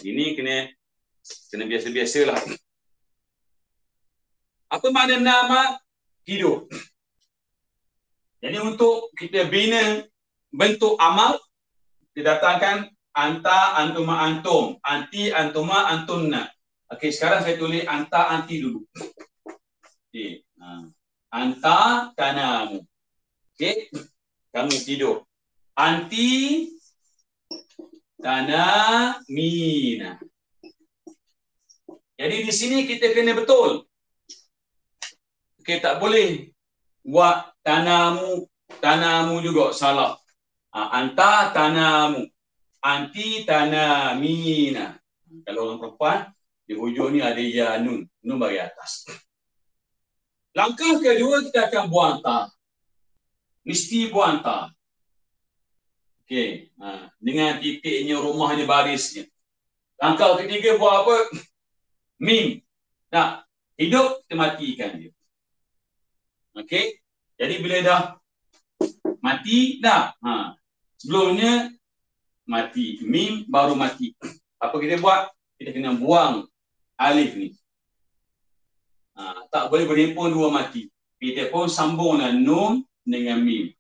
Ini kena biasa-biasalah. Apa makna nama? Hidup. Jadi untuk kita bina bentuk amal, kita datangkan anta, antuma, antum, anti, antuma, antunna. Okey, sekarang saya tulis anta, anti dulu. Okey. Anta tanamu. Okey. Kamu tidur. Anti tanamina. Jadi di sini kita kena betul. Okey, tak boleh buat tanamu juga salah. Anta tanamu, anti tanamina. Kalau orang perempuan, di hujung ni ada ya nun bagi atas. Langkah kedua kita akan buang ta. Mesti buang ta. Okey, dengan titiknya, rumahnya, barisnya. Langkah ketiga buang apa? Mim. Hidup kita matikan dia. Okey. Jadi bila dah mati sebelumnya mati, mim baru mati. Apa kita buat? Kita kena buang alif ni. Tak boleh berhimpun dua mati. Kita pun sambunglah nun dengan mim.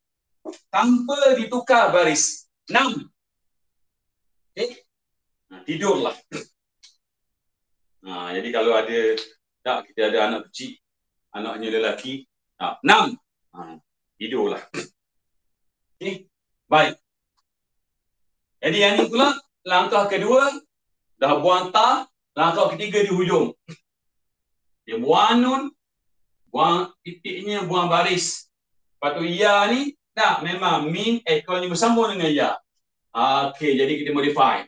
Tanpa ditukar baris. 6. Okey. Tidurlah. Jadi kalau kita ada anak kecil, anaknya lelaki, 6. Tidurlah. Okey. Baik. Jadi yang ni pula langkah kedua dah buang ta, langkah ketiga di hujung. Dia buang nun, buang titiknya, buang baris. Lepas tu ya ni memang mim ekornya bersambung dengan ya. Okey, jadi kita modify.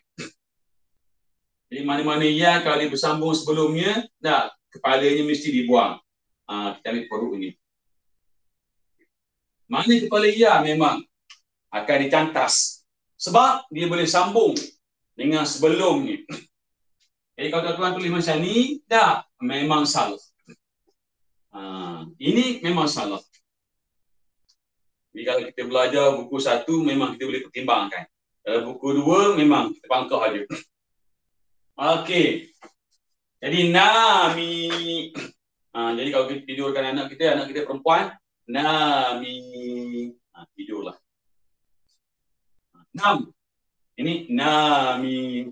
Jadi mana-mana ya kalau dia bersambung sebelumnya, kepalanya mesti dibuang. Kita ambil perut ni. Mana kepala ya memang akan dicantas. Sebab dia boleh sambung dengan sebelumnya. Jadi kalau tuan-tuan tulis macam ni, memang salah. Ini memang salah. Jadi kalau kita belajar buku 1 memang kita boleh pertimbangkan. Kalau buku 2 memang kita pangkah aja. Okey. Jadi Nami. Jadi kalau kita tidurkan anak kita perempuan, Nami. Tidurlah. Nam. Ini Nami.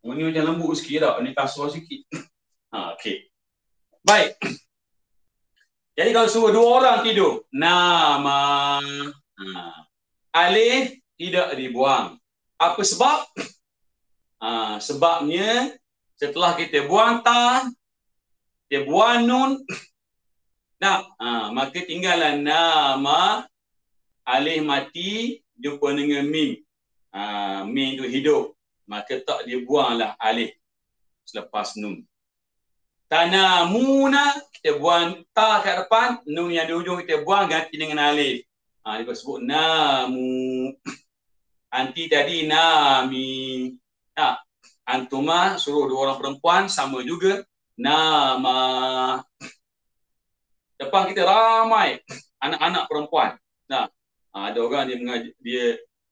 Ini macam lembut sikit tau. Ini kasar sikit. Okey. Baik. Jadi kalau suruh 2 orang tidur, nama. Alif tidak dibuang. Apa sebab? Sebabnya setelah kita buang ta, kita buang nun, maka tinggallah nama, alif mati jumpa dengan mim. Mim itu hidup. Maka tak dibuanglah alif selepas nun. Tanamuna, kita buang ta kat depan, nun yang di ujung kita buang ganti dengan alif. Dia sebut namu. Anti tadi nami. Antuma suruh 2 orang perempuan sama juga. Nama. Depan kita ramai anak-anak perempuan. Ada orang dia mengajar,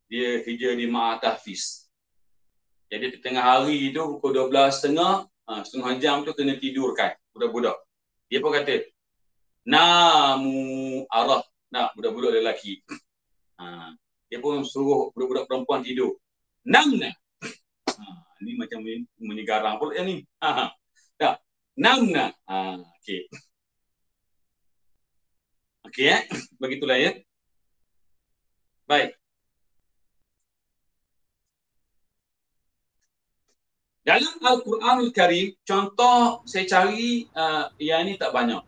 dia kerja di Ma'at Tahfiz. Jadi di tengah hari tu pukul 12.30, setengah jam tu kena tidurkan budak-budak. Dia pun kata namu arah. Budak-budak lelaki. Dia pun suruh budak-budak perempuan tidur. Namna. Ini macam menyegarang pula ni. Namna. Okey. Okey begitulah ya. Baik. Dalam Al-Quranul Karim, contoh saya cari yang ni tak banyak.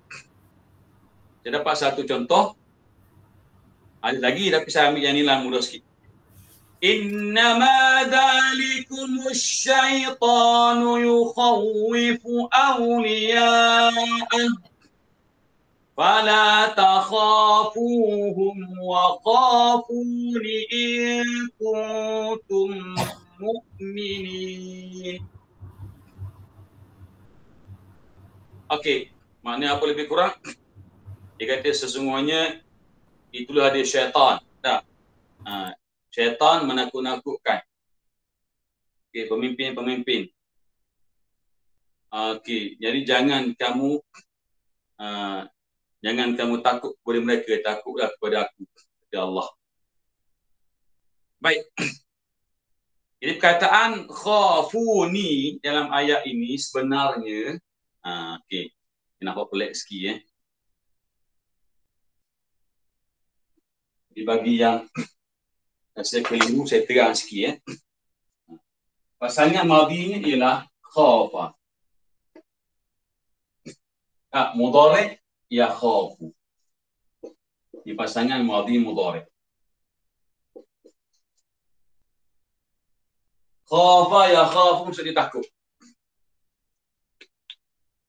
Saya dapat satu contoh. Ada lagi tapi saya ambil yang ni lah mudah sikit. Innama dhalikumul syaitanu yukhawwifu awliya'ah fala takhafuhum wa khafuni in kuntum mu'minin. Okey, maknanya apa lebih kurang? Dia kata sesungguhnya itulah dia syaitan. Syaitan menakut-nakutkan. Okey, pemimpin-pemimpin. Okey, jadi jangan kamu takut kepada mereka, takutlah kepada aku, kepada Allah. Baik. Jadi perkataan khafuni dalam ayat ini sebenarnya okey. Nampak pelik sikit Bagi yang saya keliru, saya terang sikit pasangan madhinya ialah khafa. Mudhari' ya khafu. Di pasangan madhi mudhari'. Khafa ya khafu maksudnya takut.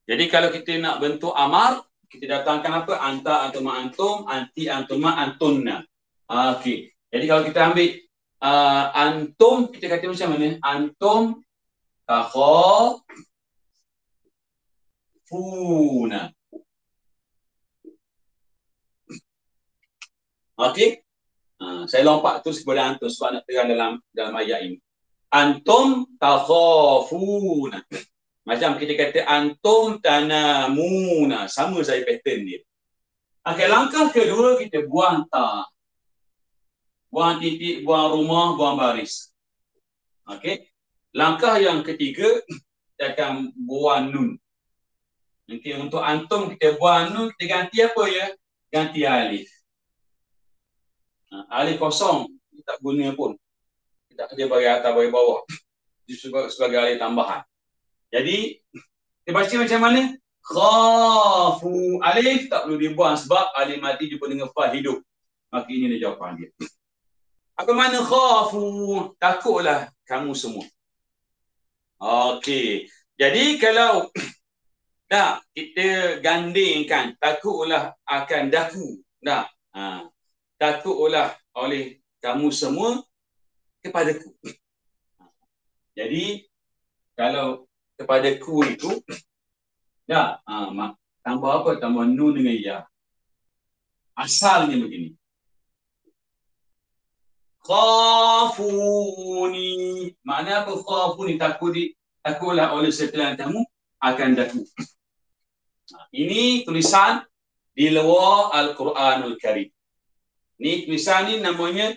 Jadi kalau kita nak bentuk amar, kita datangkan apa? Anta, antuma, antum, anti, antuma, antunna. Okey. Jadi kalau kita ambil antum, kita kata macam mana? Antum takhafuna. Okey? Saya lompat terus kepada antum sebab nak terang dalam ayat ini. Antum takhafuna. Macam kita kata antum tanamuna. Sama saya pattern dia. Okey, langkah kedua kita buang ta. Buang titik, buang rumah, buang baris. Okey. Langkah yang ketiga, kita akan buang nun. Nanti untuk antum kita buang nun, kita ganti apa ya? Ganti alif. Alif kosong, kita tak guna pun. Kita kerja bagi atas, bagi bawah. Sebagai alif tambahan. Jadi, kita baca macam mana? Khafu. Alif tak perlu dibuang sebab alif mati jumpa dengan fa hidup. Maka ini dia jawapan dia. Apa makna khafu? Takutlah kamu semua. Okey. Jadi kalau kita gandingkan takutlah akan daku. Takutlah oleh kamu semua kepadaku. Jadi kalau kepadaku itu tambah apa? Tambah nun dengan ya. Asalnya begini. khafuni. Mana apa khafuni? Takutlah oleh sekalian kamu akan daku. Ini tulisan di luar Al-Quranul Karim. Ini tulisan ni namanya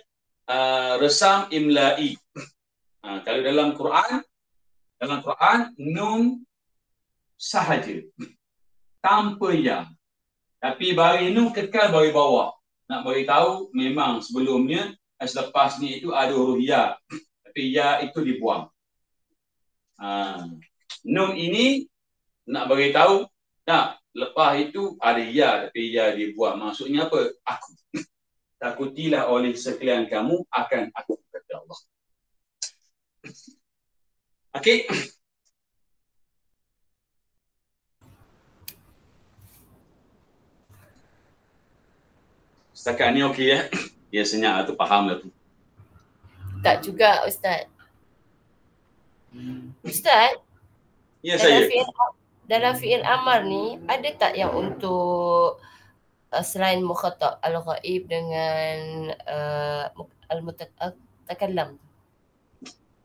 resam imla'i. Kalau dalam Quran nun sahaja tanpa ya. Tapi bagi nun kekal bagi bawah. Nak bagi tahu memang sebelumnya selepas ni itu ada huruf ya. Tapi ya itu dibuang. Nun ini nak bagi tahu lepas itu ada ya tapi ya dibuang. Maksudnya apa? Aku. Takutilah oleh sekalian kamu akan aku, kata Allah. Okey. Setakat ni okey ya? Biasanya tu faham lah tu. Tak juga Ustaz. Ustaz, Ya saya. Dalam fi'il amar ni ada tak yang untuk selain mukhatab al-ghaib dengan al-mutakallam?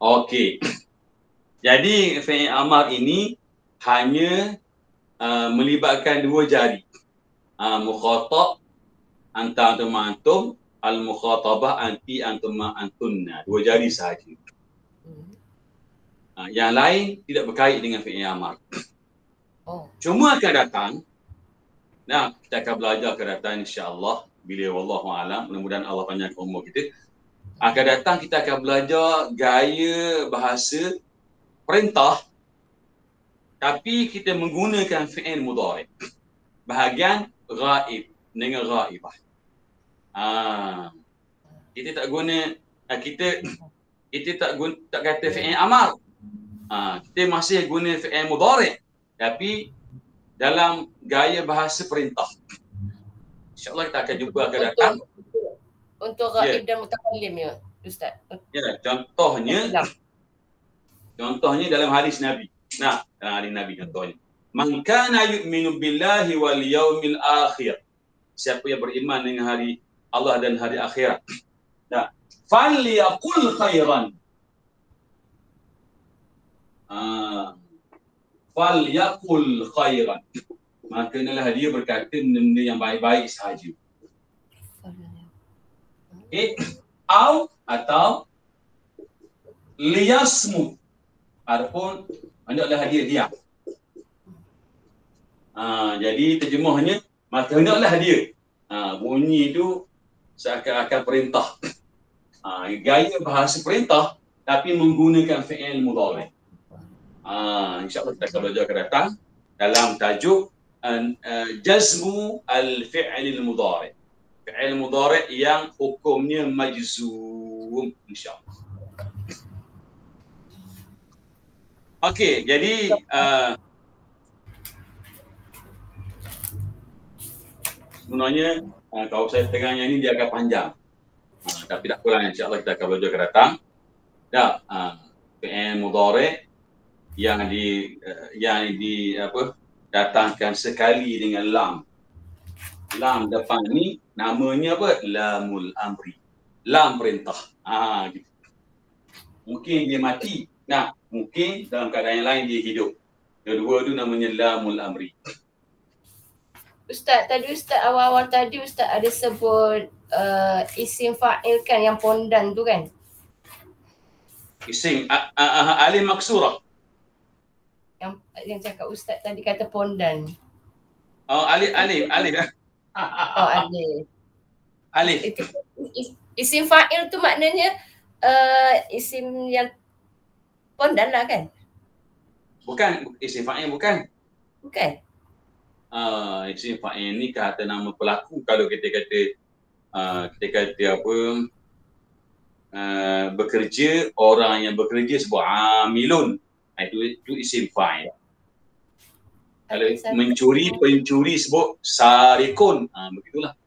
Okey. Jadi fi'il amar ini hanya melibatkan dua jari. Mukhatab anta antum antum, al-mukhatabah anti antum antunna. Dua jari sahaja. Yang lain tidak berkait dengan fi'il amar. Cuma akan datang. Kita akan belajar akan datang insya-Allah bila wallahu alam, mudah-mudahan Allah panjangkan umur kita. Akan datang kita akan belajar gaya bahasa perintah tapi kita menggunakan fi'il mudhari'. Bahagian ghaib dengan ghaibah. Kita tak guna kita tak kata fi'il amar. Kita masih guna fi'il mudhari' tapi dalam gaya bahasa perintah. InsyaAllah kita akan jumpa akan datang. Untuk ghaib dan mutakallim ya, Ustaz. Ya, contohnya dalam hadis Nabi. Dalam hadis Nabi contohnya. Man kana yu'minu billahi wal yaumil akhir. Siapa yang beriman dengan hari Allah dan hari akhirat. Falyaqul khairan. Falyaqul khairan. Maka adalah dia berkata benda yang baik-baik sahaja. Atau liyasmut. Adapun hendaklah dia diam. Jadi terjemahnya maka hendaklah dia. Bunyi itu seakan-akan perintah. Gaya bahasa perintah tapi menggunakan fi'il mudhari'. InsyaAllah kita akan belajar akan datang dalam tajuk jazmu al-fi'il mudhari'. Fi'il mudhari' yang hukumnya majzum, insyaAllah. Okey, jadi sebenarnya kalau saya tengahnya ini dia akan panjang. Tapi tak apalah, insyaAllah kita akan belajar akan datang. Fi'il mudhari' yang datangkan sekali dengan lam. Lam depan ni namanya apa? Lamul amri. Lam perintah. Gitu. Mungkin dia mati. Mungkin dalam keadaan yang lain dia hidup. Kedua tu namanya lamul amri. Ustaz, tadi Ustaz awal-awal tadi Ustaz ada sebut isim fa'il kan yang pondan tu kan? Isim alif maksurah. Yang cakap Ustaz tadi kata pondan. Alif. Alif. Alif. Isim fa'il tu maknanya isim yang pondan lah kan? Bukan, isim fa'il bukan. Bukan? Isim fa'il ni kata nama pelaku. Kalau kita kata bekerja, orang yang bekerja sebut amilun. Itu isim fa'il. Kalau pencuri sebut sarikun. Begitulah.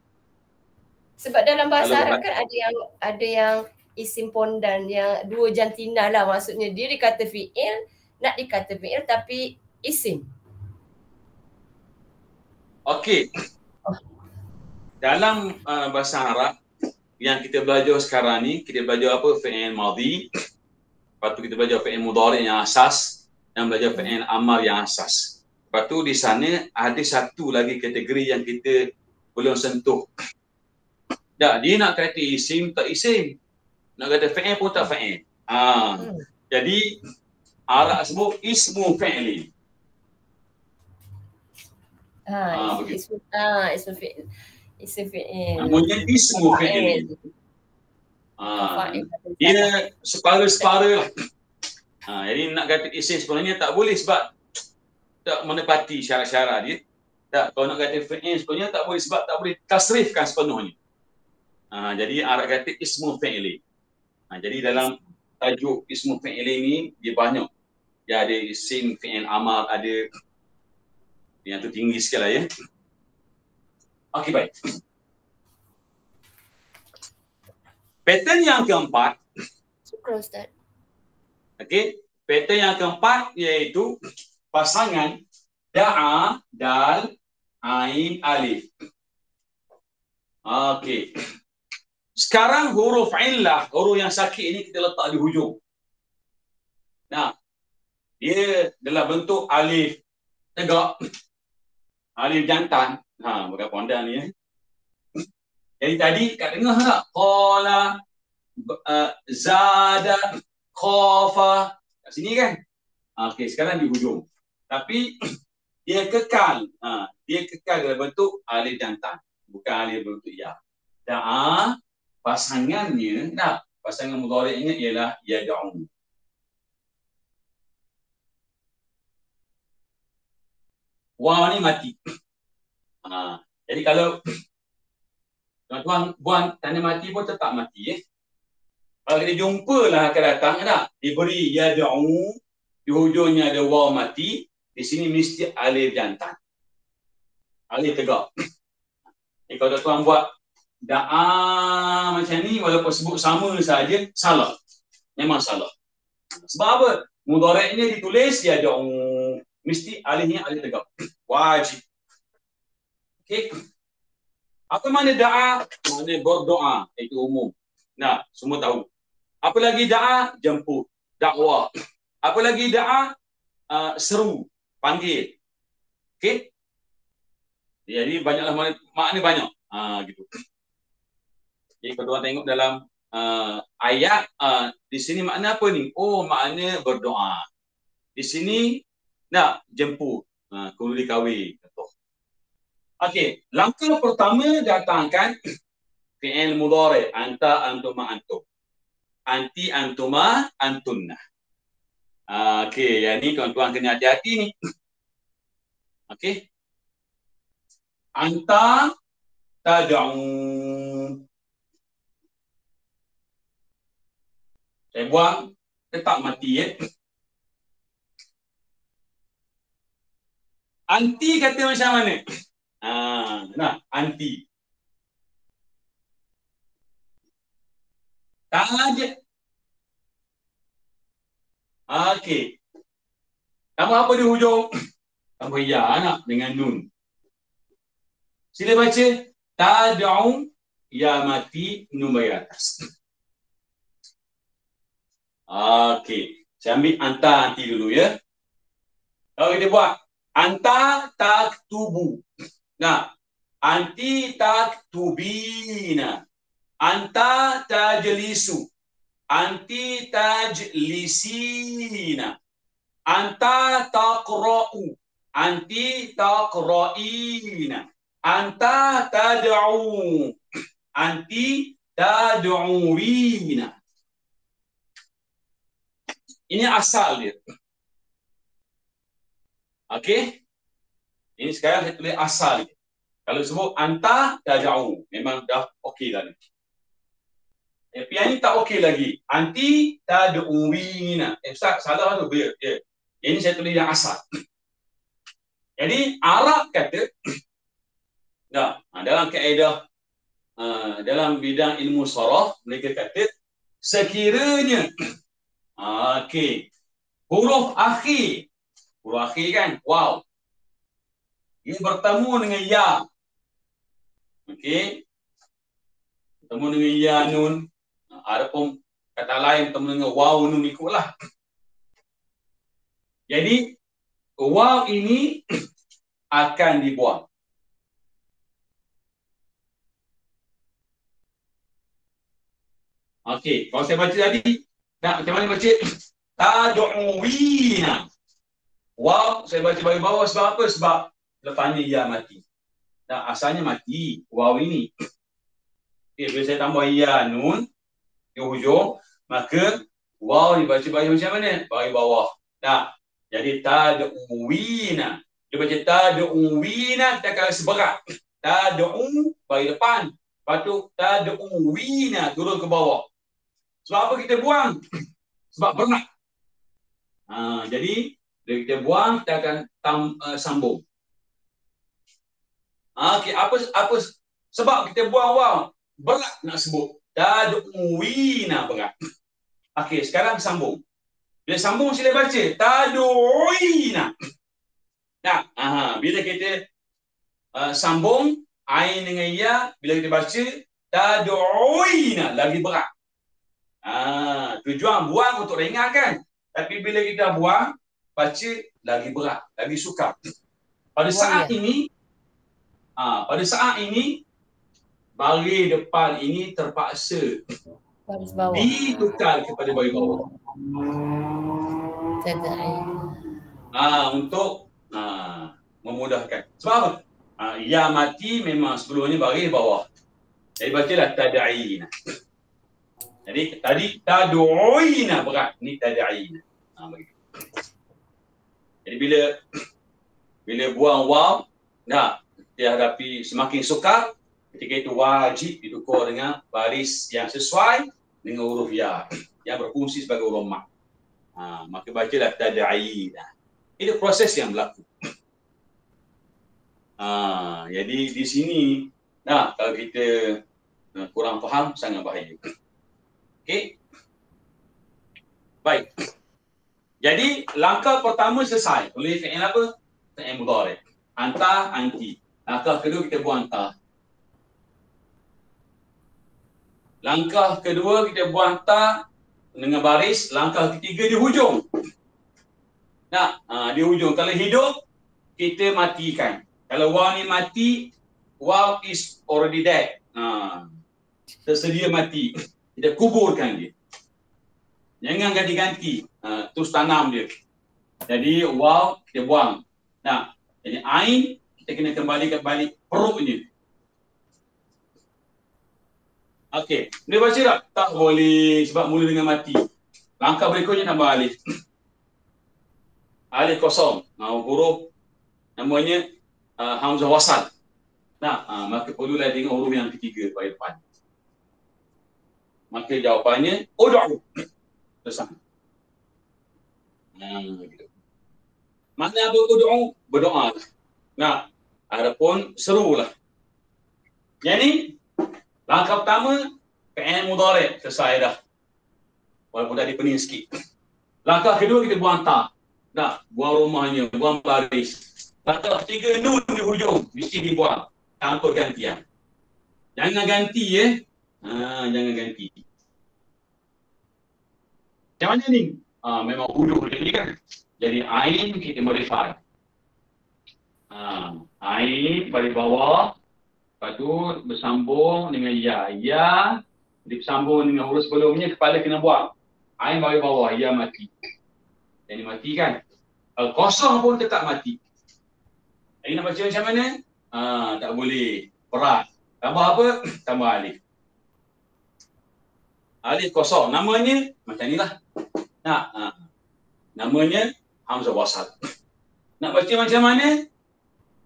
Sebab dalam bahasa Arab kan ada yang isim pondan yang dua jantina lah, maksudnya dia dikata fi'il, nak dikata fi'il tapi isim. Okey. Dalam bahasa Arab yang kita belajar sekarang ni, kita belajar apa? Fi'il madhi. Lepas tu kita belajar fi'il mudhari' yang asas dan belajar fi'il amar yang asas. Lepas tu di sana ada satu lagi kategori yang kita belum sentuh. Tak, dia nak kata isim tak isim. Nak kata fi'il pun tak fi'il. Jadi Arab sebut ismu fi'li. Ismu fi'il. Ismu fi'il. Namanya ismu fi'li. Dia separa-separa. Jadi nak kata isim sebenarnya tak boleh sebab tak menepati syarat-syarat dia. Tak, kalau nak kata fi'il sebenarnya tak boleh sebab tak boleh tasrifkan sepenuhnya. Jadi Arab kata ismu fi'li. Jadi dalam tajuk ismu fi'li ni dia banyak. Dia ada isim fi'il amar, ada yang tu tinggi sikit lah ya. Okey, baik. Pattern yang keempat. Syukur Ustaz. Okey, pattern yang keempat iaitu pasangan da'a, dal, ain, alif. Okey. Sekarang huruf illah, huruf yang sakit ini kita letak di hujung. Nah, dia dalam bentuk alif tegak, alif jantan. Bukan pondan ni ya. Jadi tadi kat tengah tak? Qala, zada, khafa. Kat sini kan? Okey, sekarang di hujung. Tapi dia kekal. Dia kekal dalam bentuk alif jantan. Bukan alif bentuk ya. Da'a, pasangannya, pasangan mudhari'nya ialah yad'u. Waw ni mati. Jadi kalau tuan-tuan buang tanda mati pun tetap mati. Kalau kita jumpalah akan datang tak? Diberi yad'u, di hujungnya ada waw mati, di sini mesti alif jantan. Alif tegak. Jadi kalau tuan buat da'a macam ni, walaupun sebut sama saja, salah. Memang salah. Sebab apa? Mudhari'nya ditulis yad'u, mesti alifnya alif tegak. Wajib. Okey. Apa makna da'a? Makna berdoa. Itu umum. Nah, semua tahu. Apa lagi da'a? Jemput. Dakwah. Apa lagi da'a? Seru. Panggil. Okey. Jadi banyaklah makna banyak. Gitu. Jadi kalau tuan tengok dalam ayat, di sini makna apa ni? Oh, makna berdoa. Di sini nak jemput. Kudu dikahwin. Okey, langkah pertama datangkan fi'il mudhari', anta, antuma, antum. Anti, antuma, antunna. Okey, yang ni tuan-tuan kena hati-hati ni. Okey. Anta tad'u. Saya buang, tetap mati ya. Anti kata macam mana? Anti. Taj. Okey. Tambah apa di hujung? Tambah ya nak dengan nun. Sila baca. Tad'u, ya mati, nun bagi atas. Okey. Saya ambil anta anti dulu ya. Kalau kita buat anta taktubu. Anti taktubina. Anta tajlisu. Anti tajlisina. Anta taqra'u. Anti taqra'ina. Anta tad'u. Anti tad'uina. Ini asal dia. Okey? Ini sekarang saya tulis asal dia. Kalau sebut anta tad'u, memang dah okey dah ni. Tapi yang ni tak okey lagi. Anti tad'uina. Ustaz, salah tu. Ini saya tulis yang asal. Jadi Arab kata dalam kaedah dalam bidang ilmu sharah mereka kata sekiranya huruf akhir kan, wow, ia bertemu dengan ya. Okey. temu dengan ya nun. Adapun kata lain temu dengan waw nun ikutlah. Jadi waw ini akan dibuang. Okey, kalau saya baca tadi, macam mana baca? Tad'uwina. Waw saya baca bagi bawah sebab apa? Sebab lepas ni ya mati. Asalnya mati waw ini. Okay, bila saya tambah ya nun di hujung, maka waw dibaca bagi macam mana? Bagi bawah. Jadi tad'uwina. Dia baca tad'uwina, kita akan seberat. Tad'u bagi depan. Lepas tu tad'uwina turun ke bawah. Sebab apa kita buang? Sebab berat. Jadi bila kita buang, kita akan sambung. Okey, apa sebab kita buang waw? Berat nak sebut. Tad'uwina berat. Okey, sekarang sambung. Bila sambung sila baca tad'uwina. Bila kita sambung ain dengan ya, bila kita baca tad'uwina lagi berat. Tujuan buang untuk ringankan. Tapi bila kita buang, baca lagi berat, lagi sukar. Pada saat ini, baris depan ini terpaksa ditukar kepada baris bawah. Untuk memudahkan. Sebab apa? Ya mati memang sebelumnya baris bawah. Jadi bacalah tad'ina. Jadi tadi tad'uina berat, ni tad'ina. Jadi bila buang waw, dia hadapi semakin sukar, ketika itu wajib ditukar dengan baris yang sesuai dengan huruf ya yang berfungsi sebagai huruf mat. Maka bacalah tad'ina. Itu proses yang berlaku. Jadi di sini kalau kita kurang faham sangat bahaya. Okey. Baik. Jadi langkah pertama selesai. Oleh fi'il apa? Fi'il mudhari'. Anta, anti. Langkah kedua kita buang ta. Langkah kedua kita buang ta dengan baris. Langkah ketiga di hujung. Di hujung. Kalau hidup, kita matikan. Kalau waw ni mati, waw is already dead. Tersedia mati. Kita kuburkan dia. Jangan ganti-ganti. Terus tanam dia. Jadi waw kita buang. Jadi ain kita kena kembali ke balik perutnya. Okey. Dia baca tak? Tak boleh sebab mula dengan mati. Langkah berikutnya tambah alif. Alif kosong. Huruf namanya hamzah wasal. Maka perlulah tengok huruf yang ketiga pada depan. Maka jawapannya ud'u. Selesai. Gitu. Makna apa ud'u? Berdoa. Adapun serulah. Jadi langkah pertama fi'il mudhari' selesai dah. Walaupun dah dipening sikit. Langkah kedua kita buang ta. Buang rumahnya, buang baris. Langkah ketiga nun di hujung mesti dibuang tanpa gantian. Jangan ganti jangan ganti. Macam mana ni? Memang hujung jadi kan. Jadi ain kita modify. Ain balik bawah. Lepas tu bersambung dengan ya. Ya disambung dengan huruf sebelumnya, kepala kena buang. Ain balik bawah, ya mati. Jadi mati kan. Kosong pun tetap mati. Ini nak baca macam mana? Tak boleh. Berat. Tambah apa? Tambah alif. Alif kosong. Namanya macam inilah. Namanya hamzah wasal. Nak baca macam mana?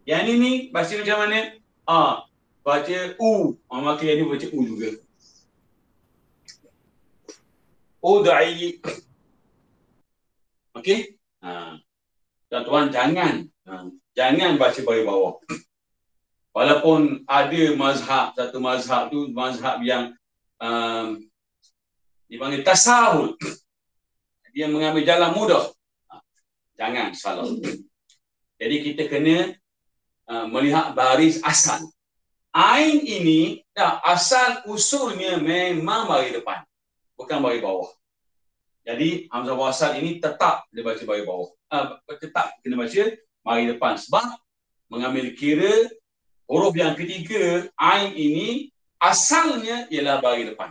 Yang ni baca macam mana? Baca u. Maka yang ni baca u juga. Ud'i. Okey? Tuan-tuan jangan baca bagi bawah. Walaupun ada satu mazhab tu mazhab yang dipanggil tasahul. Dia mengambil jalan mudah. Jangan salah. Jadi kita kena melihat baris asal. Ain ini Ya, asal usulnya memang bagi depan, bukan bagi bawah. Jadi hamzah wasal ini tetap dibaca bagi bawah. Tetap kena baca bagi depan sebab mengambil kira huruf yang ketiga ain ini asalnya ialah bagi depan.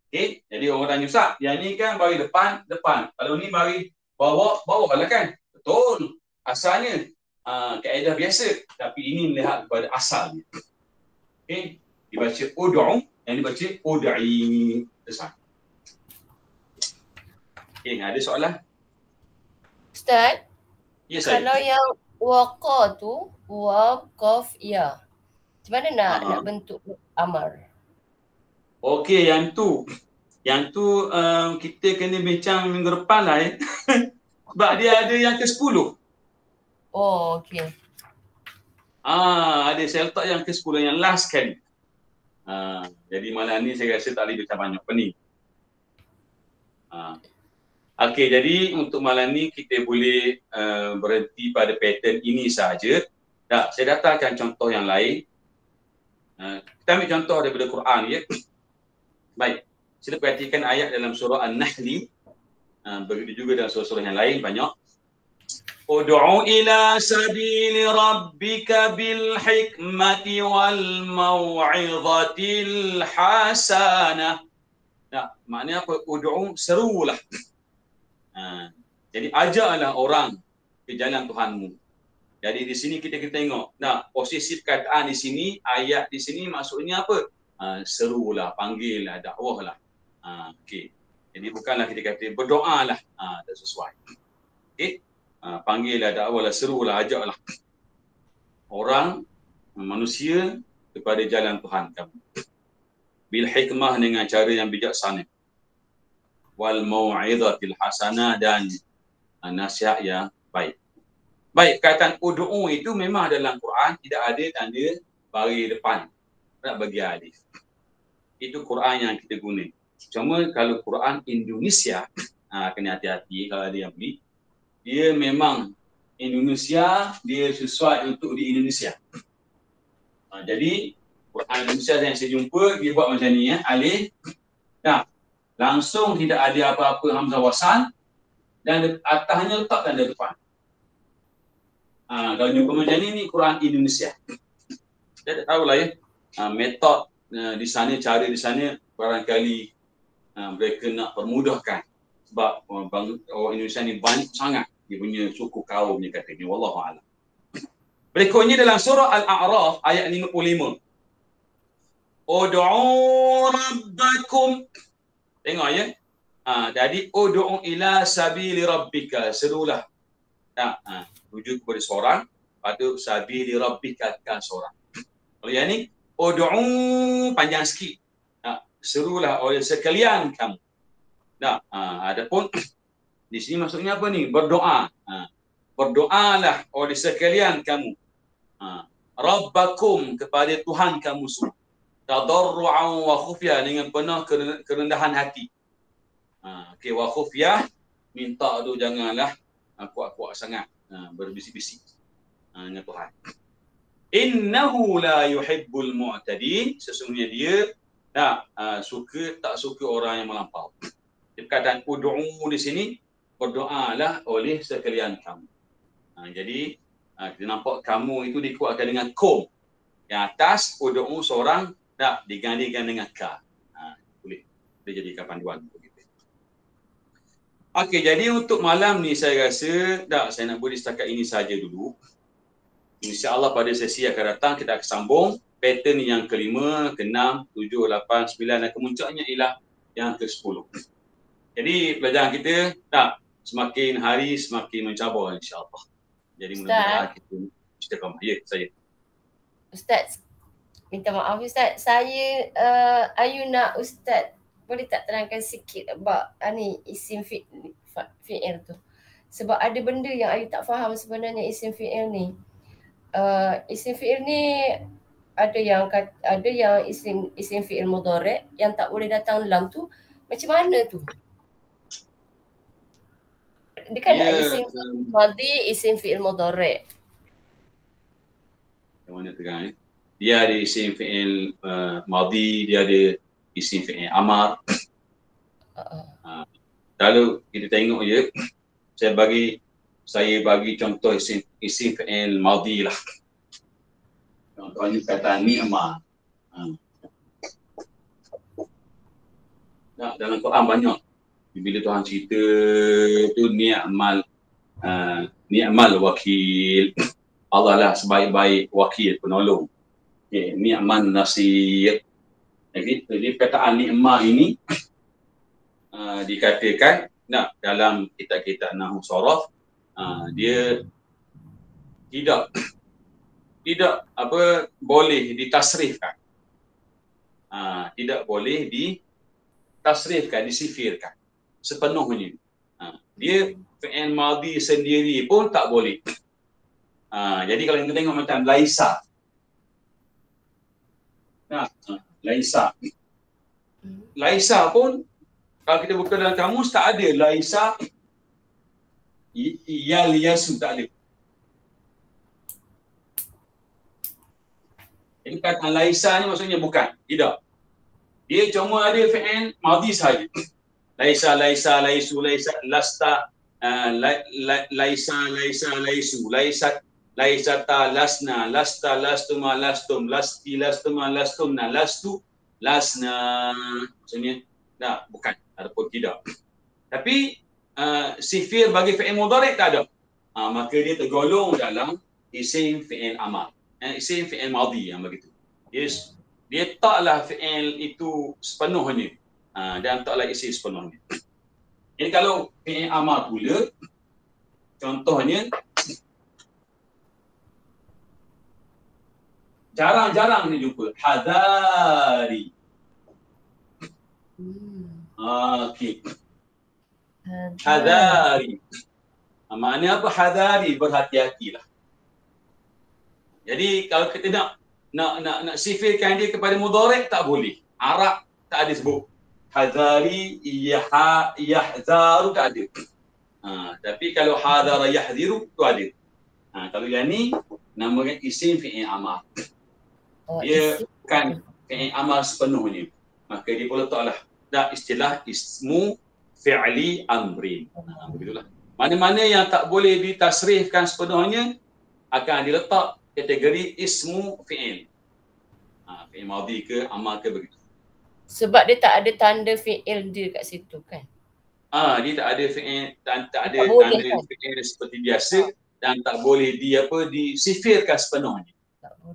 Okey, jadi orang tanya Ustaz, yang ni kan bagi depan, depan. Kalau ni bagi bawah, bawah lah kan? Betul. Asalnya kaedah biasa, tapi ini melihat kepada asalnya. Okey, dibaca ud'u, yang dibaca ud'i. Ustaz. Okey, ada soalan? Ustaz, Ya, saya. kalau yang waqa tu, waqaf ya. Macam mana nak bentuk amar? Okey, yang tu. Yang tu kita kena bincang minggu depan lah Sebab dia ada yang ke-10. Oh, okey. Ada saya letak yang ke-10, yang last sekali. Jadi malam ni saya rasa tak boleh bincang banyak apa ni. Okey, jadi untuk malam ni kita boleh berhenti pada pattern ini saja. Saya datangkan contoh yang lain. Kita ambil contoh daripada Quran ya. Baik. Sila perhatikan ayat dalam surah An-Nahl. Begitu juga dalam surah-surah yang lain banyak. Ud'u ila sabili rabbika bil hikmati wal mau'izatil hasanah. Maknanya apa? Ud'u, serulah. Jadi ajaklah orang ke jalan Tuhanmu. Jadi di sini kita tengok. Posisi perkataan di sini, ayat di sini maksudnya apa? Serulah, panggillah, dakwahlah. Okey. Jadi bukanlah kita kata berdoalah. Tak sesuai. Okey. Panggillah, dakwahlah, serulah, ajaklah orang, manusia kepada jalan Tuhan kamu. Bil hikmah, dengan cara yang bijaksana. Wal mau'izatil hasanah, dan nasihat yang baik. Baik, perkataan ud'u itu memang dalam Quran tidak ada tanda bagi depan. Tak bagi alif. Itu Quran yang kita guna. Cuma kalau Quran Indonesia, kena hati-hati kalau ada yang beli. Dia memang Indonesia, dia sesuai untuk di Indonesia. Jadi Quran Indonesia yang saya jumpa, dia buat macam ni alif. Langsung tidak ada apa-apa hamzah wasal, dan atasnya letak tanda depan. Kalau jumpa macam ni Quran Indonesia. Saya tak tahulah ya. Metod di sana, cara di sana barangkali mereka nak permudahkan. Sebab orang Indonesia ni banyak sangat dia punya suku kaum ni katanya. Wallahualam. Berikutnya dalam surah Al-A'raf ayat 55. Ud'u rabbakum. Tengok ya. Jadi ud'u ila sabili rabbika, serulah. Rujuk kepada seorang, pada sabili rabbika, kan seorang. Kalau yang ni ud'u panjang sikit. Serulah oleh sekalian kamu. Adapun di sini maksudnya apa ni? Berdoa. Berdoalah oleh sekalian kamu. Rabbakum, kepada Tuhan kamu semua. Tadarru'an wa khufya, dengan penuh kerendahan hati. Okey, wa khufya, minta tu janganlah kuat-kuat sangat, berbisik-bisik dengan Tuhan. Innahu la yuhibbul mu'tadin, sesungguhnya dia tak suka orang yang melampau. Perkataan ud'u di sini, berdoalah oleh sekalian kamu. Jadi kita nampak kamu itu dikuatkan dengan kum. Yang atas ud'u seorang, digantikan dengan ka. Boleh jadikan panduan begitu. Okey, jadi untuk malam ni saya rasa saya nak boleh setakat ini saja dulu. InsyaAllah pada sesi akan datang kita akan sambung pattern yang ke-5, ke-6, 7, 8, 9 dan kemuncaknya ialah yang ke-10. Jadi pelajaran kita semakin hari semakin mencabar insya-Allah. Jadi mudah-mudahan kita ceritakan. Ya, saya. Ustaz, minta maaf Ustaz. Saya Ayu nak Ustaz boleh tak terangkan sikit about ni isim fi'il tu. Sebab ada benda yang Ayu tak faham sebenarnya isim fi'il ni. Isim fi'il ni ada yang isim fi'il mudhari' yang tak boleh datang lam tu macam mana tu? Dia kan ada isim madhi, isim fi'il mudhari'. Macam mana terang ni? dia ada isim fi'il madhi, dia ada isim fi'il amar. Lalu kita tengok je, saya bagi contoh isim fi'il madhi lah. Contohnya kata ni'mah. Dalam Quran banyak. Bila Tuhan cerita tu ni'mal wakil. Allah lah sebaik-baik wakil, penolong. Okay, ni'man nasir. Jadi perkataan ni'mah ini dikatakan dalam kitab-kitab nahwu sharaf, dia tidak boleh ditasrifkan. Tidak boleh ditasrifkan, disifirkan sepenuhnya. Dia fi'il madhi sendiri pun tak boleh. Jadi kalau kita tengok macam laisa. Laisa pun kalau kita buka dalam kamus tak ada laisa yasu, tak ada. Jadi kata laisa ni maksudnya bukan, tidak. Dia cuma ada fi'il madhi sahaja. Laisa, laisu, lasta, laisa, laisu, laisata, lasna, lasta, lastuma, lastum, lasti, lastuma, lastumna, lastu, lasna. Maksudnya bukan ataupun tidak. Tapi sifir bagi fi'il mudhari' tak ada. Maka dia tergolong dalam isim fi'il amar. Isim fi'il madhi yang begitu. Dia taklah fi'il itu sepenuhnya. Dan taklah isim sepenuhnya. Jadi kalau fi'il amar pula, contohnya jarang-jarang ni jumpa hadari. Okey. Hadari. Maknanya apa hadari? Berhati-hatilah. Jadi kalau kita nak sifirkan dia kepada mudhari' tak boleh. Arab tak ada sebut. Hadari yahzaru tak ada. Tapi kalau hadara yahziru tu ada. Kalau yang ni namakan isim fi'il amar. Dia bukan fi'il amar sepenuhnya. Maka dia pula taklah istilah ismu fi'li amrin. Begitulah. Mana-mana yang tak boleh ditasrifkan sepenuhnya akan diletak kategori ismu fi'il. Fi'il madhi ke amar ke begitu. Sebab dia tak ada tanda fi'il dia kat situ kan. Dia tak ada fi'il, tak ada tanda fi'il seperti biasa dan tak boleh disifirkan sepenuhnya.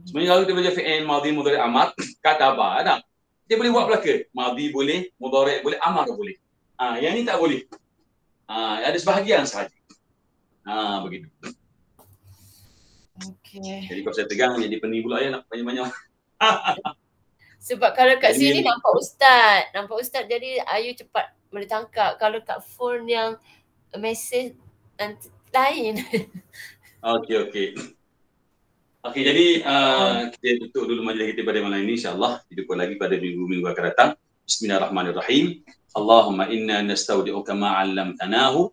Sebenarnya kalau kita baca fi'il madhi mudhari' amar, kataba ada. Dia boleh buat belaka. Madhi boleh, mudhari' boleh, amar boleh. Yang ni tak boleh. Ada sebahagian sahaja. Begitu. Okey. Jadi kalau saya tegang jadi pening pula nak banyak-banyak. Sebab kalau kat sini nampak ustaz jadi Ayu cepat boleh tangkap. Kalau kat phone yang mesej nanti lain. Okey. Okey, jadi kita tutup dulu majlis kita pada malam ini, insya-Allah. Kita jumpa lagi pada minggu akan datang. Bismillahirrahmanirrahim. Allahumma inna nastaudi'uka ma 'allamtanahu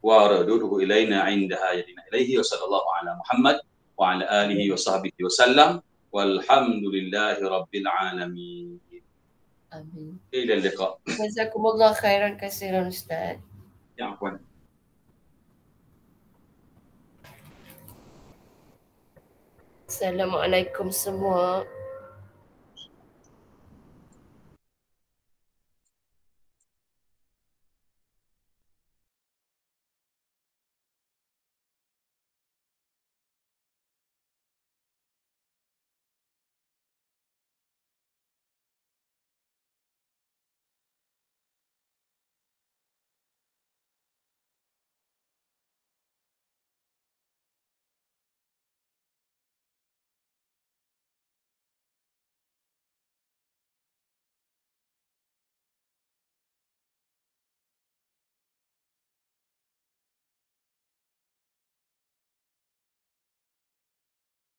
wa radduhu ilaina 'inda hayatina ilaihi wa sallallahu ala Muhammad wa ala alihi wa sahbihi wa sallam. Walhamdulillahi rabbil alamin. Amin. Ila liqa. Jazakumullah khairan katsiran ustaz. Ya, afwan. Assalamualaikum semua.